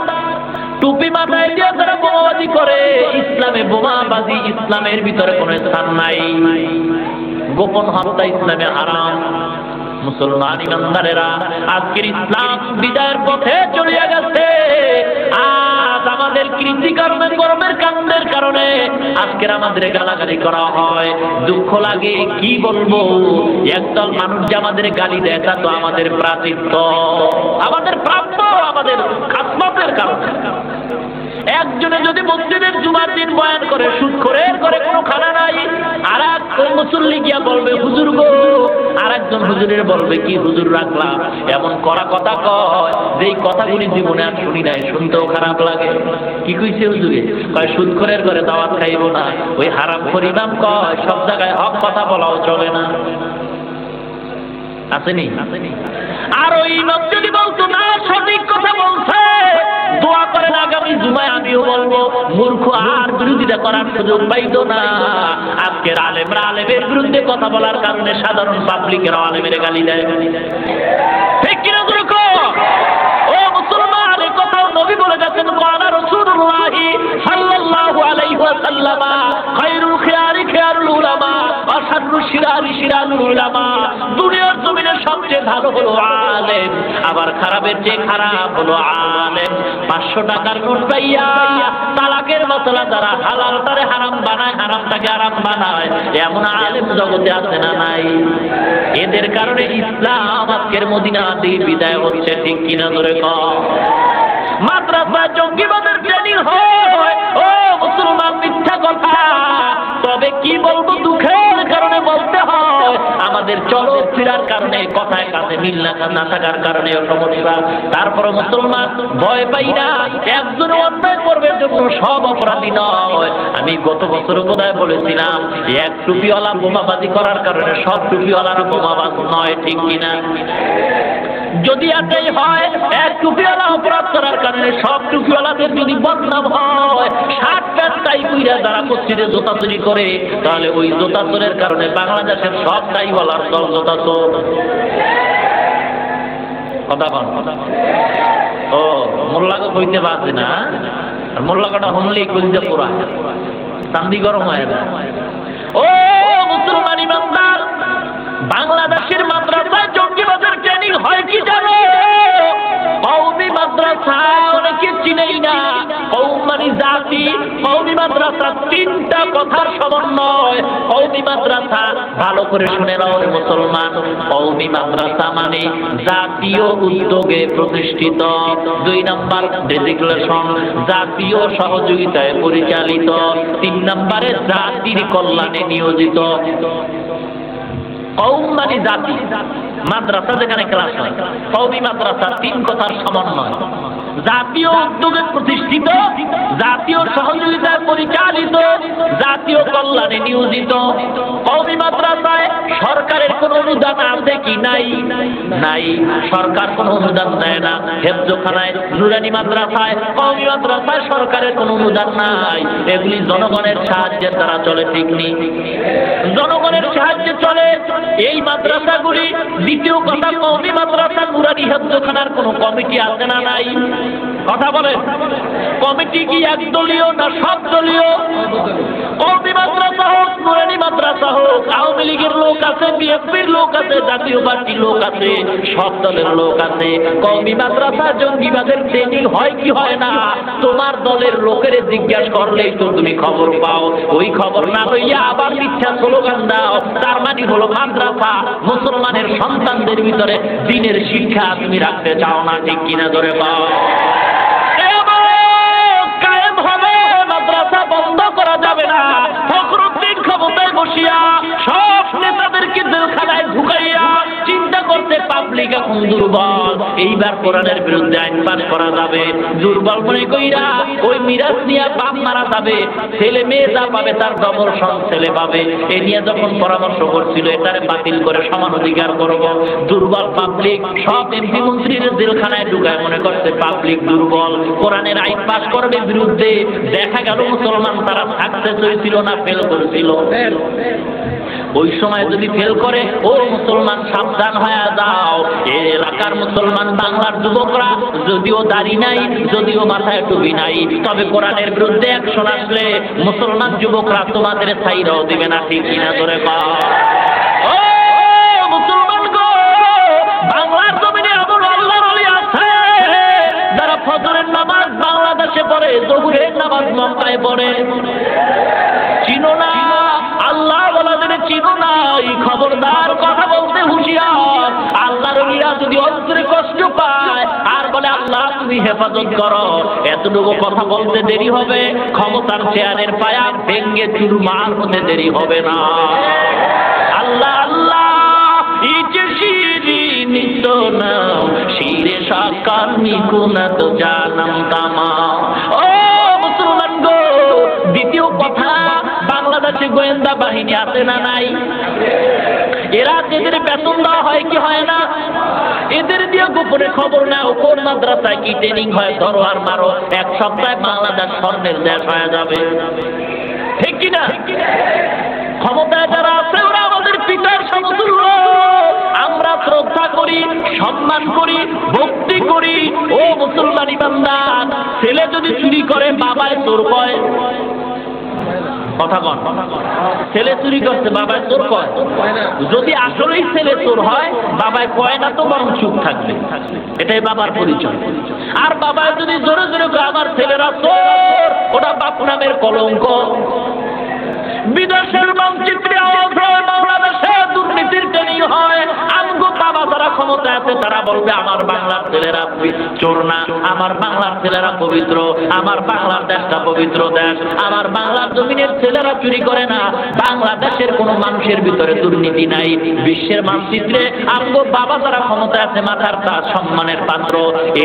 Speaker 1: টুপি মাথায় দিয়ে তারা বোমাবাজি করে। ইসলামে বোমাবাজি, ইসলামের ভিতরে কোনো স্থান নাই। গোপন হত্যা ইসলামে হারাম। মুসলমান ইমানদারেরা, আজকের ইসলাম বিদায়ের পথে চলে গেছে। আজ আমাদের কৃতিকর্মের কর্মের কাণ্ডের কারণে আজকের আমাদের গালাগালি করা হয়, দুঃখ লাগে। কি বলবো, একদল মানুষ যে আমাদের গালি দেয়, তা তো আমাদের প্রাচিত্য, আমাদের প্রাপ্য, আমাদের খাসমতের কারণে। একজনে যদি মসজিদের জুমার দিন বয়ান করে সুদখোরের করে কোনো খানা নাই, আর এক মুসল্লি গিয়া বলবে হুজুর গো, আর একজন হুজুরের বলবে কি হুজুর রাখলাম, এমন করা কথা কয় যেই কথাগুলি জীবনে আর শুনি নাই, শুনতেও খারাপ লাগে। কি কইছে হুজুরে? কয় সুদখোরের করে দাওয়াত খাইব না। ওই হারামখোর ইমাম কয় সব জায়গায় হক কথা বলাও চলে না। আসেনি? আর ওই ইমাম যদি বলতো না সঠিক কথা বলছে, দোয়া করেন আগামী জুমায় আমিও বলবো, মূর্খ আর বিরোধিতা করার সুযোগ পাইতো না। আজকের আলেমরা আলেমের বিরুদ্ধে কথা বলার কারণে সাধারণ পাবলিকের আলেমের গালি দেয়, ঠিক কিনা? ও মুসলমান, এই কথাও নবী বলে গেছেন, কালা রাসূলুল্লাহি সাল্লাল্লাহু আলাইহি ওয়াসাল্লাম, খায়রুল খিয়ারি খিয়ারুল উলামা ওয়া শাররুশ শিরারি শিরারুল উলামা। দুনিয়ার জমিনে সবচেয়ে ভালো হলো আলেম, আবার খারাপের চেয়ে খারাপ হলো আলেম। 500 টাকার নোট পাইয়া তালাকের মাসলা যারা হালালটারে হারাম বানায়, হারামটাকে হারাম বানায়, এমন আলেম জগতে আছে না নাই? এদের কারণে ইসলাম আজকের মদিনা দিয়ে বিদায় হচ্ছে, ঠিক কিনা? ধরে কম মাদ্রাসা জঙ্গিবাদের ট্রেনিং হয়। ও মুসলমান, মিথ্যা কথা। তবে কি বলবো, দুঃখের কারণে বলতে হয়, আমাদের চলফেরার কারণে, কথায় কাছে মিল না থাকার কারণে সমস্যা। তারপরে মুসলমান ভয় পাই না, একজন অন্যায় করবে জন্য সব অপরাধী নয়। আমি গত বছর বোধহয় বলেছিলাম, এক টুপিওয়ালা বোমাবাজি করার কারণে সব টুপিওয়ালার বোমাবাজ নয়, ঠিক কিনা? যদি এটাই হয়, এক টুপিওয়ালা অপরাধ করার কারণে সব টুপিওয়ালাদের যদি বদনাম হয়, 60 প্যান্ট টাই কইরা যারা মসজিদে জুতা চুরি করে, তাহলে ওই জুতা চোরের কারণে বাংলাদেশের সব টাইওয়ালার দল জুতা চোর। কথা বল। ও মোল্লাকে কইতে পারছে না, মোল্লাকাটা হনলেই কইতে পুরা চান্দি গরম হয় না। ও মুসলমান ইমানদার, বাংলাদেশের মাদ্রাসায় জঙ্গিবাদের ট্রেনিং হয় কি জানো? কওমি মাদ্রাসা অনেকে চিনেই না। কওম মানে মানে জাতি, কওমি মাদ্রাসা তিনটা কথার সমন্বয়। কওমি মাদ্রাসা ভালো করে শুনে নাও রে মুসলমান, কওমি মাদ্রাসা মানে জাতীয় উদ্যোগে প্রতিষ্ঠিত। 2 নাম্বার ডেজিগনেশন, জাতীয় সহযোগিতায় পরিচালিত। 3 নম্বরে জাতির কল্যাণে নিয়োজিত। কওম মানে জাতি, মাদ্রাসা যেখানে ক্লাস হয়। কওমি মাদ্রাসা 3 কথার সমন্বয়, জাতীয় উদ্যোগে প্রতিষ্ঠিত, জাতীয় সহযোগিতায় পরিচালিত, জাতীয় কল্যাণে নিয়োজিত। কওমি মাদ্রাসায় সরকারের কোন অনুদান আছে কি? নাই, নাই। সরকার কোন অনুদান দেয় না। হেফজখানায়, নুরানি মাদ্রাসায়, কওমি মাদ্রাসায় সরকারের কোন অনুদান নাই। এগুলি জনগণের সাহায্যের দ্বারা চলে, ঠিক নেই? জনগণের সাহায্যে চলে এই মাদ্রাসাগুলি। দ্বিতীয় কথা, কওমি মাদ্রাসা, নুরানি হেফজখানার কোন কমিটি আছে না নাই? কথা বলেন, কমিটি কি একদলীয় না সব দলীয়? কওমি মাদ্রাসা হোক, নুরানি মাদ্রাসা হোক, আওয়ামী লীগের লোক আছে, বিএনপির লোক আছে, জাতীয় পার্টির লোক আছে, সব দলের লোক আছে। কওমি মাদ্রাসা জঙ্গিবাদের ট্রেনিং হয় কি হয় না? তোমার দলের লোকের জিজ্ঞাসা করলেই তো তুমি খবর পাও। ওই খবর না হইয়া আবার মিথ্যা স্লোগান দাও, তার মানে হলো মাদ্রাসা মুসলমানের সন্তানদের ভিতরে দ্বীনের শিক্ষা তুমি রাখতে চাও না, ঠিক কিনা? ধরে পাও কায়েম হবে, মাদ্রাসা বন্ধ করা যাবে না। ফখরুদ্দিন ক্ষমতায় বসিয়া সব নেতাদেরকে জেলখানায় ঢুকাইয়া চিন্তা করতে পাবলিক এখন দুর্বল। এইবার কোরআনের বিরুদ্ধে আইন পাস করা যাবে, দুর্বল মনে কইরা ওই মিরাজ নিয়ে বাপ মারা যাবে, ছেলে মেয়ে যা পাবে তার ডবল সং ছেলে পাবে। এ নিয়ে যখন পরামর্শ করছিল এটারে বাতিল করে সমান অধিকার করব, দুর্বল পাবলিক সব এমপি মন্ত্রীর জেলখানায় ঢুকায় মনে করতে পাবলিক দুর্বল, কোরআনের আইন পাস করবে বিরুদ্ধে। দেখা গেল মুসলমান তারা সাকসেস হয়েছিল না ফেল করেছিল? ওই সময় যদি ফেল করে, ও মুসলমান সাবধান হয়ে যাও। এই এলাকার মুসলমান বাংলার যুবকরা যদিও দাড়ি নাই, যদিও মাথায় টুপি নাই, তবে কোরআনের বিরুদ্ধে অ্যাকশন আসলে মুসলমান যুবকরা তোমাদের ছাইরাও দিবে না, ঠিক কিনা? ধরে পাও ও মুসলমান গো, বাংলার জমিনে এমন আল্লাহর ওলি আছে যারা ফজরের নামাজ বাংলাদেশে পড়ে, জোহরের নামাজ মক্কায় পড়ে। চিনো না? আল্লাহ বলাদের চিনো নাই, খবরদার, কথা বলতে হুঁশিয়ার। আল্লাহর ওলিরা যদি অন্তরে কষ্ট পায় আর বলে আল্লাহ তুমি হেফাজত করো, এতটুকু কথা বলতে দেরি হবে, ক্ষমতার চেয়ারের পায়া ভেঙ্গে চুরমার হতে দেরি হবে না। আল্লাহ আল্লাহ ইচ্ছে শিরি নিত না, শিরে সাকার নিকুনা তো জানাম তামা। ও মুসলমান গো, দ্বিতীয় কথা, বাংলাদেশে গোয়েন্দা বাহিনী আছে না নাই? এরা এদের বেতন দেওয়া হয় কি হয় না? এদের দিয়ে গোপনে খবর নাও কোন মাদ্রাসায় কি ট্রেনিং হয়, ধরো আর মারো, 1 সপ্তাহে বাংলাদেশ স্বর্ণের দেশ হয়ে যাবে, ঠিক কিনা? ক্ষমতায় যারা আছে ওরা আমাদের পিতার সমতুল্য। আমরা শ্রদ্ধা করি, সম্মান করি, ভক্তি করি। ও মুসলমান ইমানদার, ছেলে যদি চুরি করে বাবায় চোর কয়, কথা কন, ছেলে চুরি করছে বাবায় চোর কয়? যদি আসলেই ছেলে চোর হয় বাবায় কয় না তো, বরং চুপ থাকবে, এটাই বাবার পরিচয়। আর বাবায় যদি জোরে জোরে কয় আমার ছেলেরা চোর, ওটা বাপ নামের কলঙ্ক। বিদেশের মানচিত্রে বাংলাদেশে দুর্নীতির ট্রেনিং হয়। আমগো বাবা যারা ক্ষমতা আছে তারা বলবে আমার বাংলার ছেলেরা চোর না, আমার বাংলার ছেলেরা পবিত্র, আমার বাংলার দেশটা পবিত্র দেশ, আমার বাংলার জমিনের ছেলেরা চুরি করে না। বাংলাদেশের কোন মানুষের ভিতরে দুর্নীতি নাই। বিশ্বের মানচিত্রে আমগো বাবা যারা ক্ষমতা আছে মাথার তাজ সম্মানের পাত্র,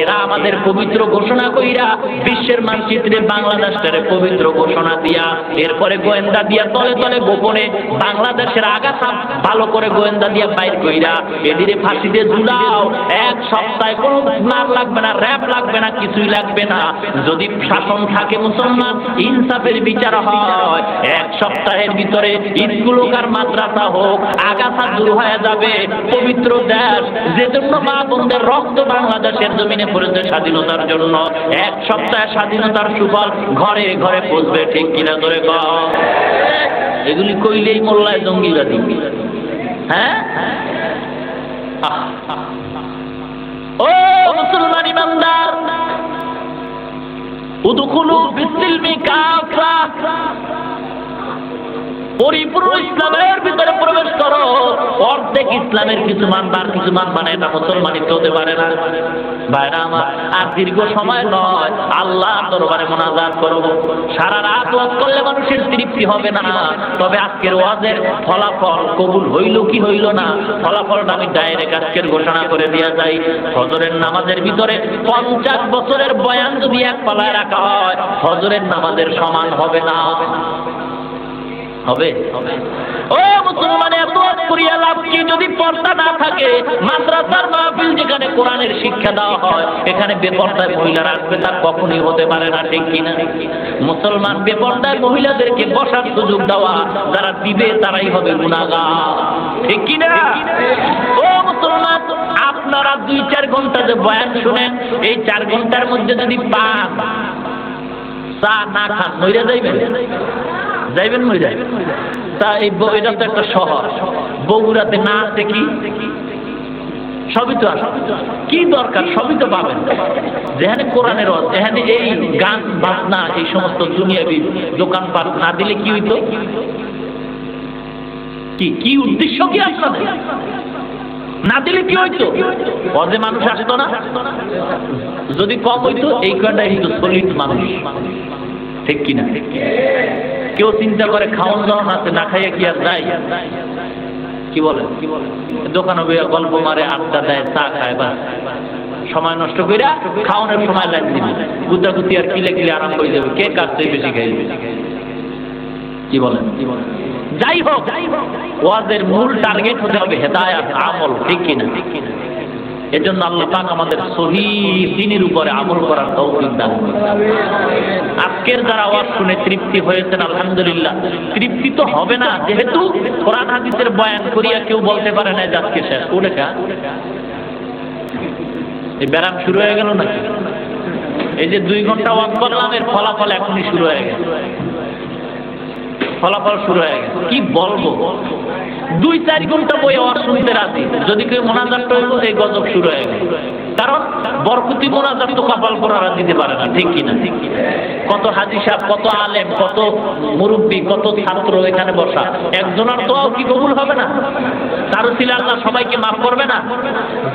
Speaker 1: এরা আমাদের পবিত্র ঘোষণা কইরা বিশ্বের মানচিত্রে বাংলাদেশের পবিত্র ঘোষণা দিয়া, এরপরে গোয়েন্দা দিয়া তলে তলে গোপনে বাংলাদেশের আগাছা ভালো করে গোয়েন্দা দিয়া বাইর কইরা এদিকে ফাঁসিতে ঝুলাও। 1 সপ্তাহে কোনো মার লাগবে না, র‍্যাব লাগবে না, কিছুই লাগবে না। যদি শাসন থাকে মুসলমান, ইনসাফের বিচার হয়, 1 সপ্তাহের ভিতরে স্কুল হোক আর মাদ্রাসা হোক, আগাছা দূর হয়ে যাবে। পবিত্র দেশ, যে জন্য মা বোনদের রক্ত বাংলাদেশের জমিনে পড়েছে স্বাধীনতার জন্য, 1 সপ্তাহে স্বাধীনতার সুফল ঘরে ঘরে পৌঁছবে, ঠিক কিনা? ধরে কও এগুলি কইলেই মোল্লায় জঙ্গিবাদী। হ্যাঁ, ও মুসলমান ইমানদার, উদখুলু ফিস-সিলমি কাফা, পরিপূর্ণ ইসলামের ভিতরে প্রবেশ করো। অর্ধেক ইসলামের কিছু মানবার কিছু মানবা না, এটা মুসলমানিত হতে পারে না। ভাইরা আমার, আর দীর্ঘ সময় নয়, আল্লাহর দরবারে মুনাজাত করব। সারা রাত ওয়াজ করলে মানুষের তৃপ্তি হবে না। তবে আজকের ওয়াজের ফলাফল কবুল হইল কি হইল না, ফলাফলটা আমি ডাইরেক্ট আজকের ঘোষণা করে দেওয়া যায়। ফজরের নামাজের ভিতরে 50 বছরের বয়ান যদি এক পালায় রাখা হয়, ফজরের নামাজের সমান হবে না। হবে? ও মুসলমান, এত করিয়া লাভ কি যদি পর্দা না থাকে? মাদ্রাসার মাহফিল যেখানে কোরআনের শিক্ষা দেওয়া হয়, এখানে বেপর্দায় মহিলারা আসবে, তার কখনোই হতে পারে না, ঠিক কিনা? মুসলমান, বেপর্দায় মহিলাদেরকে বসার সুযোগ দেওয়া যারা দিবে তারাই হবে গুনাহগার, ঠিক কিনা? ও মুসলমান, আপনারা 2-4 ঘন্টা যে বয়ান শুনেন, এই 4 ঘন্টার মধ্যে যদি পান চা না খান, মইরা যাইবেন, যাইবেন মইরা। তা এটা তো একটা শহর, বগুড়াতে না আছে কি? সবই তো আছে, কি দরকার? সবই তো পাবেন। যেখানে কোরআনের ওয়াজ, এখানে এই গান বাজনা, এই সমস্ত দুনিয়াবি দোকানপাট না দিলে কি হইতো? কি উদ্দেশ্য কি আপনাদের? না দিলে কি হইতো? ওয়াজে মানুষ আসতো না? যদি কম হইতো, এই কয়টা কিন্তু সলিড মানুষ, ঠিক কিনা? কেউ চিন্তা করে খাওয়ান দাওয়ান আছে, না খাইয়া কি আর যায়? কি বলেন? দোকানে বইয়া গল্প মারে, আড্ডা দেয়, চা খায়, বা সময় নষ্ট করে খাওয়ানোর সময় লাইন দিবে, গুতাগুতি আর কিলে কিলে আরাম হয়ে যাবে, কে কার চেয়ে বেশি খাইবে। কি বলেন? যাই হোক, ওয়াজের মূল টার্গেট হতে হবে হেদায়েত, আমল, ঠিক কিনা? এজন্য আল্লাহ পাক আমাদের সহিহ দ্বীনের উপরে আমল করার তৌফিক দান করুন। আজকের যারা ওয়াজ শুনে তৃপ্তি হয়েছেন, আলহামদুলিল্লাহ। তৃপ্তি তো হবে না, যেহেতু কোরআন হাদিসের বয়ান করিয়া কেউ বলতে পারে না আজকে শেষ। ওটা এই ব্যারাম শুরু হয়ে গেল না? এই যে 2 ঘন্টা ওয়াজ করলাম, এর ফলাফল এখনই শুরু হয়ে গেছে। ফলাফল শুরু হয়ে গেছে, কি বলবো? 2-4 ঘন্টা বই আওয়াজ শুনতে রাজি, যদি কেউ মোনাজাত হইব, এই গজব শুরু হয়ে গেল। কারণ বরকতি মোনাজাত তো কপাল করারা দিতে পারে না, ঠিক কিনা? কত হাজি সাহেব, কত আলেম, কত মুরব্বী, কত ছাত্র এখানে বসা, একজনের তো কি কবুল হবে না? তার উসিলা আল্লাহ সবাইকে মাফ করবে না?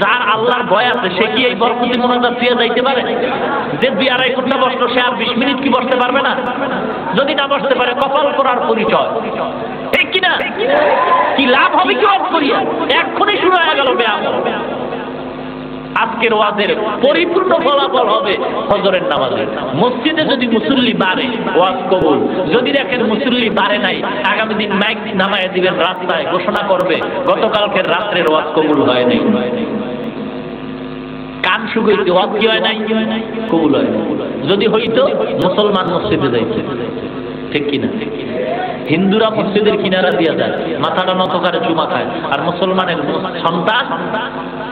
Speaker 1: যার আল্লাহর ভয় আছে, সে কি এই বরকতি মোনাজাত দিয়ে যাইতে পারে? যে 2-2.5 ঘন্টা বসলো, সে আর 20 মিনিট কি বসতে পারবে না? যদি না বসতে পারে, কপাল করার পরিচয়, ঠিক কিনা? কি লাভ হবে কি ওয়াজ করিয়া? এক্ষুনি শুরু হয়ে গেল ব্যায়াম। আজকের ওয়াজের পরিপূর্ণ ফলাফল হবে ফজরের নামাজে। মসজিদে যদি মুসল্লি বাড়ে, ওয়াজ কবুল। যদি দেখেন মুসল্লি বাড়ে নাই, আগামী দিন মাইক নামায় দিবেন, রাস্তায় ঘোষণা করবে গতকালকের রাত্রের ওয়াজ কবুল হয় নাই। কান শুকাইতে, ওয়াজ কি হয় নাই? কবুল হয়। যদি হইতো, মুসলমান মসজিদে যাইতো, ঠিক কিনা? হিন্দুরা মসজিদের কিনারা দিয়া যায়, মাথাটা নত করে চুমা খায়, আর মুসলমানের সন্তান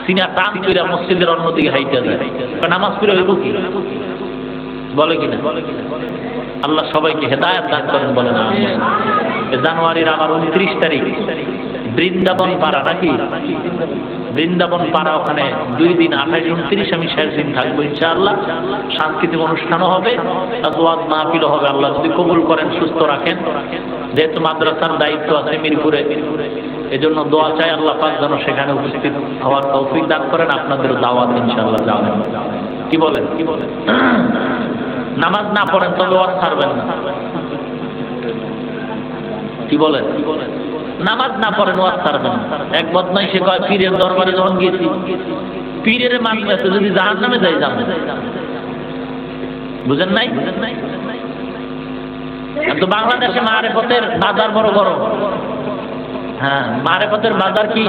Speaker 1: সিনা টান করে মসজিদের অন্যদিকে হাইটা যায়। নামাজ পড়ে হইব কি? বলে কিনা? আল্লাহ সবাইকে হেদায়েত দান করেন, বলে না? জানুয়ারির আমার 29 তারিখ বৃন্দাবন পাড়া, নাকি বৃন্দাবন পাড়া, ওখানে 2 দিন 28, 29 আমি শেষ দিন থাকবো ইনশাআল্লাহ। সাংস্কৃতিক অনুষ্ঠানও হবে, ওয়াজ মাহফিলও হবে, আল্লাহ যদি কবুল করেন, সুস্থ রাখেন। যেহেতু মাদ্রাসার দায়িত্ব আছে মিরপুরে, এজন্য দোয়া চাই আল্লাহ পাক যেন সেখানে উপস্থিত হওয়ার তৌফিক দান করেন। আপনাদের দাওয়াত ইনশাআল্লাহ যাবেন। কি বলেন? নামাজ না পড়েন তবে ওয়াজ ছাড়বেন না। কি বলেন? নামাজ না পড়েন ওয়াজ ছাড়বেন না। এক বদমাই সে কয়, পীরের দরবারে যখন গেছি, পীরের মানবে আছে, যদি জাহান্নামে যাই যাবে। বুঝেন নাই? তো বাংলাদেশে মারেফতের বাজার বড় গরম। হ্যাঁ, মারেফতের বাজার কি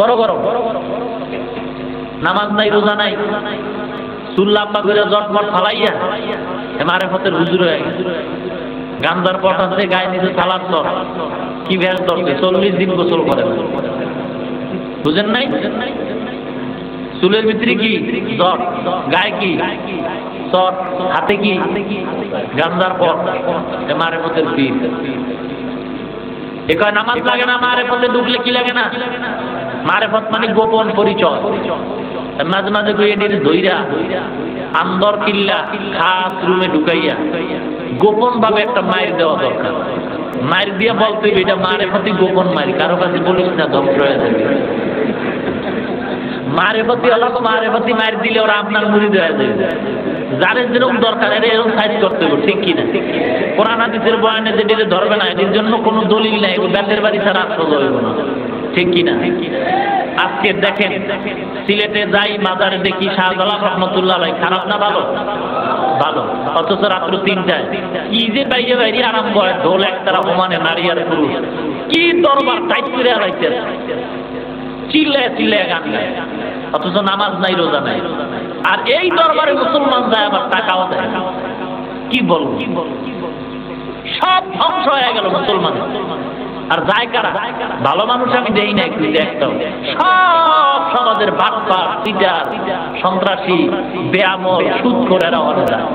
Speaker 1: বড় গরম। নামাজ নাই, রোজা নাই, সুল্লাম্বা করে জটমট ফালাইয়া মারেফতের হুজুর হয়ে গেছে। গান্ধার পট আছে, গায়ে নিচে থালার চর, কি ভ্যাস ধরছে, 40 দিন গোসল করে না। বুঝেন নাই? চুলের ভিতরে কি জট, গায়ে কি চর, হাতে কি গান্ধার পট, মারেফতের পীর। এ কয় নামাজ লাগে না, মারেফতে ঢুকলে কি লাগে না? মারেফত মানে গোপন পরিচয়। মাঝে মাঝে কই এটি ধইরা আন্দর কিল্লা খাস রুমে ঢুকাইয়া গোপন ভাবে একটা মায়ের দেওয়া দরকার। মায়ের দিয়ে বলতে এটা মারে প্রতি গোপন মারি, কারো কাছে বলিস না, ধ্বংস হয়ে যাবে। মারে প্রতি অলগ মারে প্রতি মায়ের দিলে ওরা আপনার মুরিদ হয়ে যাবে। যাদের যেরকম দরকার এরকম সাইজ করতে হবে, ঠিক কিনা? কোরআন হাদিসের বয়ানে যেটা ধরবে না, এর জন্য কোনো দলিল নাই, ব্যাটের বাড়ি ছাড়া আসতে হইব না, ঠিক কিনা? আজকে দেখেন সিলেটে যাই মাজারে দেখি শাহজালাল রহমতুল্লাহ আলাইহি, খারাপ না ভালো? ভালো। অথচ রাত্র ৩টায় কি যে বাইরে বাইরে আরাম করে, ঢোল একতারা সমানে নারী আর পুরুষ, কি দরবার টাইট করে আলাইছে, চিল্লায় চিল্লায় গান গায়, অথচ নামাজ নাই, রোজা নাই। আর এই দরবারে মুসলমান যায় আবার টাকাও দেয়। কি বলবো, সব ধ্বংস হয়ে গেল মুসলমান। আর যায় কারা? ভালো মানুষ আমি দেই না একটু একটাও, সব সমাজের বাটপার, চিটার, সন্ত্রাসী, বেআমল, সুদখোরেরা হয়ে যায়।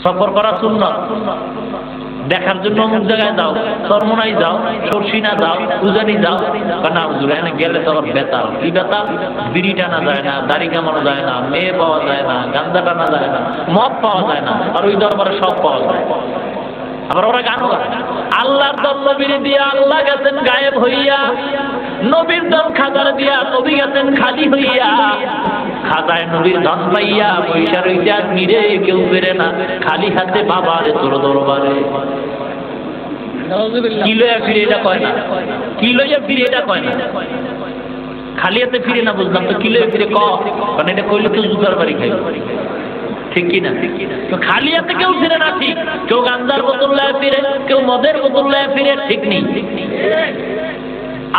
Speaker 1: সফর করা সুন্নাত, দেখার জন্য অমুক জায়গায় যাও, চরমোনাই যাও, সরসিনা যাও, উজানি যাও, না হুজুর এখানে গেলে তো আবার বেতাল। কি বেতাল? বিড়ি টানা যায় না, দাড়ি কামানো যায় না, মেয়ে পাওয়া যায় না, গাঁজা টানা যায় না, মদ পাওয়া যায় না, আর ওই দরবারে সব পাওয়া যায়। আবার ওরা গানও গায়, আল্লাহর দল নবীর দিয়া আল্লাহ গেছেন গায়েব হইয়া, নবীর দল খাজার দিয়া নবী গেছেন খালি হইয়া, খাজায় নবীর ধন পাইয়া পয়সা রইতে আর মিরে কেউ বেরে না, খালি হাতে বাবারে তোর দরবারে। কি লইয়া ফিরে এটা কয় না, কি লইয়া ফিরে এটা কয় না, খালি হাতে ফিরে না বুঝলাম তো, কি লইয়া ফিরে কারণ এটা কইলে তো জুতার বাড়ি খাই, ঠিক কিনা? খালি হাতে কেউ ফিরে না, ঠিক, কেউ গাঞ্জার বোতল লয়ে ফিরে, কেউ মদের বোতল লয়ে ফিরে, ঠিক নেই।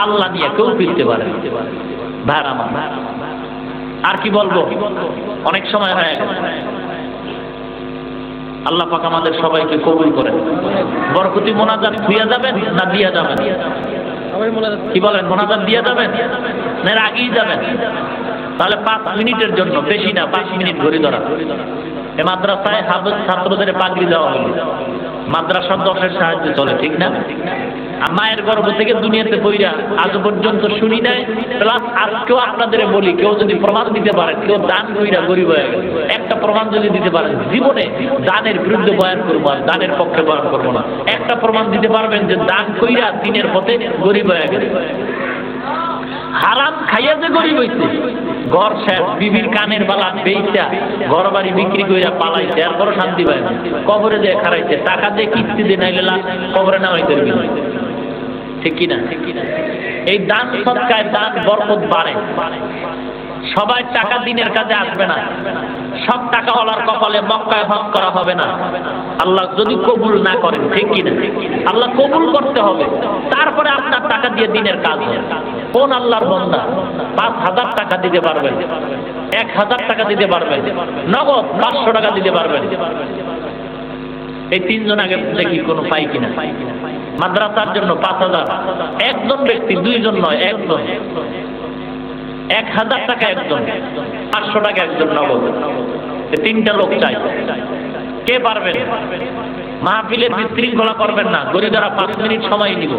Speaker 1: আল্লাহ নিয়ে কেউ ফিরতে পারে ভাড়া মা। আর কি বলবো, অনেক সময় হয়ে গেছে। আল্লাহ পাক আমাদের সবাইকে কবুল করেন। বরকতি মোনাজাত দিয়া যাবেন না দিয়া যাবেন? কি বলেন, মোনাজাত দিয়া যাবেন না আগেই যাবেন? তাহলে 5 মিনিটের জন্য, বেশি না, 5 মিনিট ঘড়ি ধরা। এই মাদ্রাসায় হাফেজ ছাত্রদের পাগড়ি দেওয়া হলো, মাদ্রাসার 10-এর সাহায্যে চলে, ঠিক না? আর মায়ের গর্ভ থেকে দুনিয়াতে বইরা আজ পর্যন্ত শুনি নাই। প্লাস আজকেও আপনাদের বলি, কেউ যদি প্রমাণ দিতে পারেন, কেউ দান কইরা গরিব হয়ে গেল, একটা প্রমাণ যদি দিতে পারেন, জীবনে দানের বিরুদ্ধে বয়ান করবো আর দানের পক্ষে বয়ান করবো না, একটা প্রমাণ দিতে পারবেন যে দান কইরা দিনের পথে গরিব হয়ে গেল। হারাম খাইয়া যে গরিব হইছে, ঘর শেষ, বিবির কানের বালা বেইচা ঘর বাড়ি বিক্রি কইরা পালাইছে, এরপরও শান্তি পায় না, কবরে দিয়ে খারাইছে, টাকা দিয়ে কিস্তি দিয়ে নাইলে লাশ কবরে নেওয়াই করবি, ঠিক কিনা? এই দান সৎকায় দান বরকত বাড়ে। সবাই টাকা দিনের কাজে আসবে না, সব টাকা ওলার কপালে মক্কায় হজ করা হবে না, আল্লাহ যদি কবুল না করেন, ঠিক কিনা? আল্লাহ কবুল করতে হবে, তারপরে আপনার টাকা দিয়ে দিনের কাজ হবে। কোন আল্লাহর বান্দা 5,000 টাকা দিতে পারবেন, 1,000 টাকা দিতে পারবেন, নগদ 500 টাকা দিতে পারবেন? এই 3 জন আগে দেখি কোনো পাই কিনা। মাদ্রাসার জন্য 5,000, একজন ব্যক্তি, 2 জন নয়, একজন, 1,000 টাকা একজন, 500 টাকা একজন নগদ, 3টা লোক চাই। কে পারবেন? মাহফিলের বিশৃঙ্খলা করবেন না, গরিবেরা 5 মিনিট সময় নিব,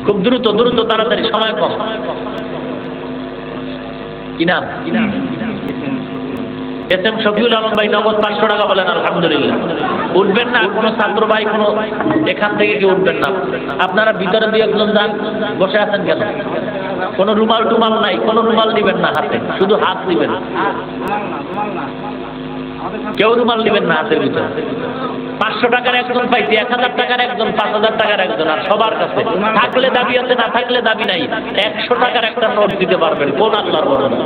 Speaker 1: খুব দ্রুত দ্রুত, তাড়াতাড়ি, সময় কম। কি নাম? এসএম শফিউল আলম ভাই, নগদ 500 টাকা বলেন। আলহামদুলিল্লাহ। উঠবেন না কোনো ছাত্র ভাই, কোনো এখান থেকে কেউ উঠবেন না, আপনারা ভিতরে দিয়ে একজন যান, বসে আছেন কেন? কোনো রুমাল টুমাল নাই, কোনো রুমাল দিবেন না হাতে, শুধু হাত দিবেন, কেউ রুমাল দিবেন না হাতের ভিতরে। 500 টাকার একজন পাইছি, 1000 টাকার একজন, 5000 টাকার একজন, আর সবার কাছে থাকলে দাবি আছে, না থাকলে দাবি নাই। 100 টাকার একটা নোট দিতে পারবেন কোন আল্লাহর বরকতে?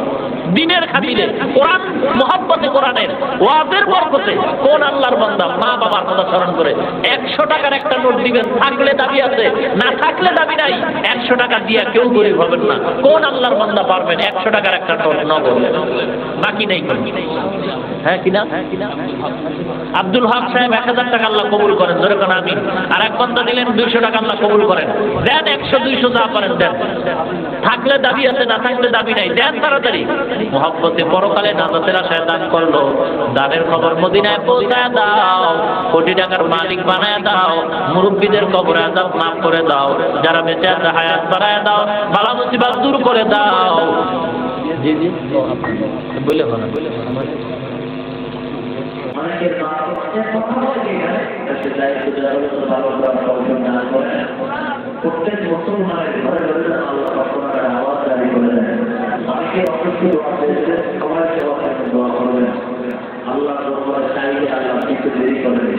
Speaker 1: দিনের খাতিরে, কোরআন মহব্বতে, কোরআনের ওয়াজের বরকতে, কোন আল্লাহর বান্দা মা বাবার কথা স্মরণ করে 100 টাকার একটা নোট দিবেন? থাকলে দাবি আছে, না থাকলে দাবি নাই। 100 টাকা দিয়া কেউ গরিব হবেন না। কোন আল্লাহর বান্দা পারবেন 100 টাকার একটা নোট নগদ? বাকি নেই। হ্যাঁ কিনা আব্দুল হক সাহেব 1000 টাকা আল্লাহ কবুল করেন, ধরে কোন আমি। আর এক বান্দা দিলেন 200 টাকা, আল্লাহ কবুল করেন। দেন 100 200 যা পারেন দেন, থাকলে দাবি আছে, না থাকলে দাবি নাই, দেন তাড়াতাড়ি। মুহাব্বতে পরকালে নাজাতের আশায় দান করলো, দানের খবর মদিনায় পৌঁছায় দাও, কোটি টাকার মালিক বানায় দাও, মুরব্বীদের কবরে আযাব মাফ করে দাও, যারা বেঁচে আছে হায়াত বাড়ায় দাও, বালা মুসিবত দূর করে দাও। জি জি বলে বলে
Speaker 2: অনেকের প্রত্যেক মুসলমানের ঘরে ঘরে আল্লাহ আওয়াজ জারি করে দেন। অনেকে অসুস্থ সবাই সেবা দোয়া করবেন, আল্লাহ দরবারে চাইলে আল্লাহ কিছু দেরি করবে।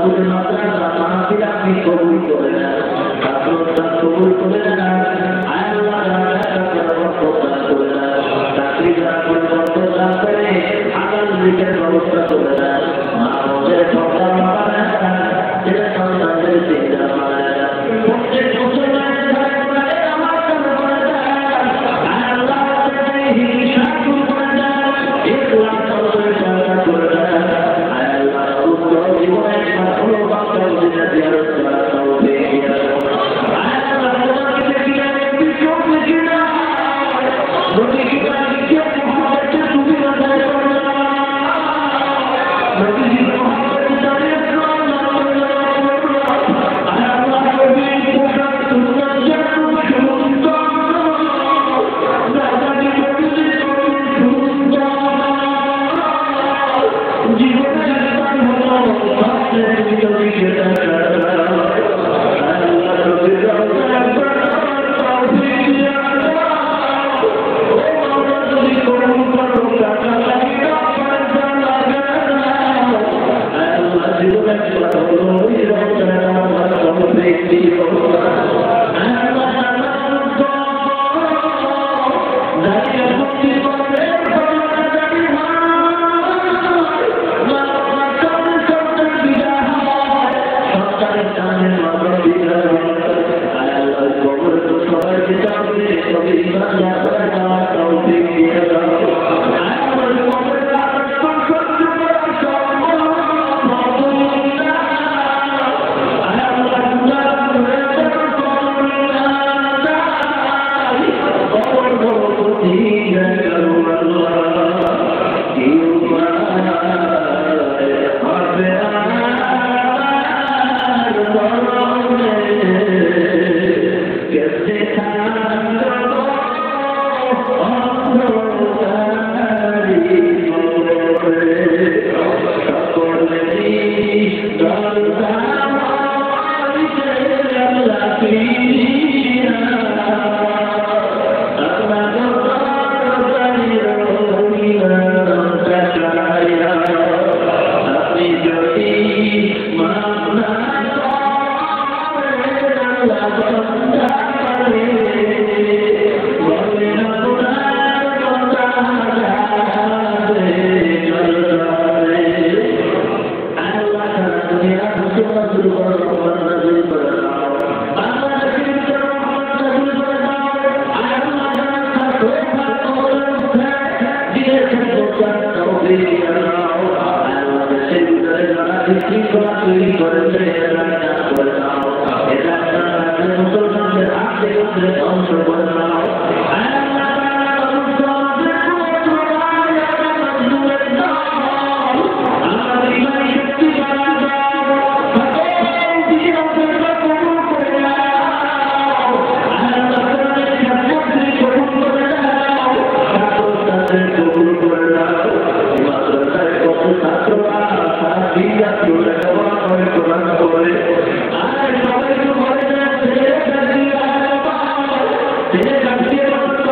Speaker 2: দাউদ মাদ্রাসা মাহফিল আপনি কবুল করে নেন, ছাত্ররা কবুল করে নেন, আল্লাহ করে নেন, চাকরি দান করে হালাল রিজিকের ব্যবস্থা করে দেন, মা বোনের সন্তান বানায় দেন, ছেলে সন্তানদের চিন্তা বানায় দেন, প্রত্যেক মুসলমানের ঘরে ঘরে আমার জন্য করে দেন, আল্লাহ হিংসা করে দেন, ইসলাম ধর্মের সহায়তা করে দেন, আল্লাহ উত্তর জীবনে ভালো বাচ্চা দিনে জিয়ারত করার তৌফিক দিয়ে দেন, আল্লাহ তোমাকে দেখিয়ে একটি চোখ দেখি না নবী কি দেখিয়ে মুহাম্মদকে তুমি বাঁচাই করো না, নবী কি মুহাম্মদকে জানিয়ে করো না, আল্লাহ নবী পোশাক সুন্দর জানু সুন্দর দাদাজি নবী সুন্দর জীবনে জীবন হলো সবচেয়ে বিজয়ী সেটা আল্লাহ নবী
Speaker 1: Thank you.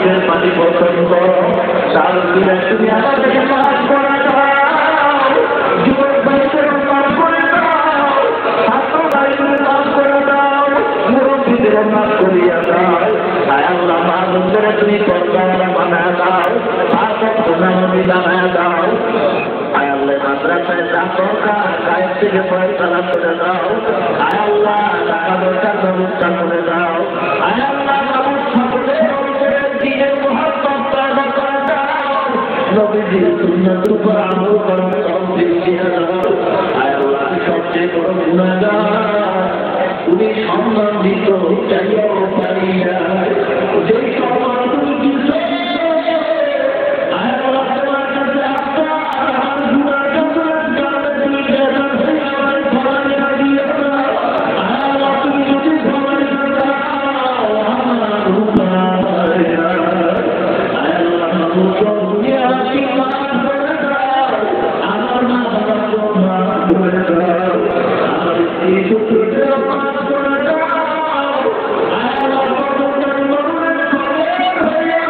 Speaker 2: চোখের পানি বর্ষণ করো, তার দিনে তুমি আমাদেরকে মাফ করে দাও, যুবক ভাইদের মাফ করে দাও, ছাত্র ভাইদের মাফ করে দাও, মুরব্বীদের মাফ করিয়া দাও। আয় আল্লাহ মানুষদের তুমি পর্দাওয়ালা বানায় দাও, পাঁচক গুণাবলী বানায় দাও। আয় আল্লাহ মাদ্রাসায় ছাত্ররা গায়ের থেকে পয়সালা করে দাও। আয় আল্লাহ টাকা পয়সার ব্যবস্থা করে দাও। আয় আল্লাহ ব্যবস্থা করে দিনের মহত্তম পয়দা করে দাও। নবীজির সুন্নাতের উপর আমল করার তৌফিক দিয়ে দাও। আয় আল্লাহ সবচেয়ে বড় গুনাহগার, তুমি সম্মান দিত চাইও পারি না, যেই সম্মান তুমি দিত আয় আল্লাহ তোমার কাছে আসা গুনাহ কাছে তুমি বেদনা থেকে আমার ফলানা দিয়ে দাও। আয় আল্লাহ তুমি যদি ফলানা দাও আমার উপায় আয় আল্লাহ দুনিয়া কি মাফ করে দাও, আমার মা বাবাকে মাফ করে দাও, আমার স্ত্রী পুত্রকে মাফ করে দাও। আয় আল্লাহ তোমার মরণের খবর হয়ে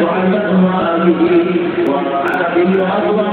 Speaker 2: محمد وآله وصحبه وسلم.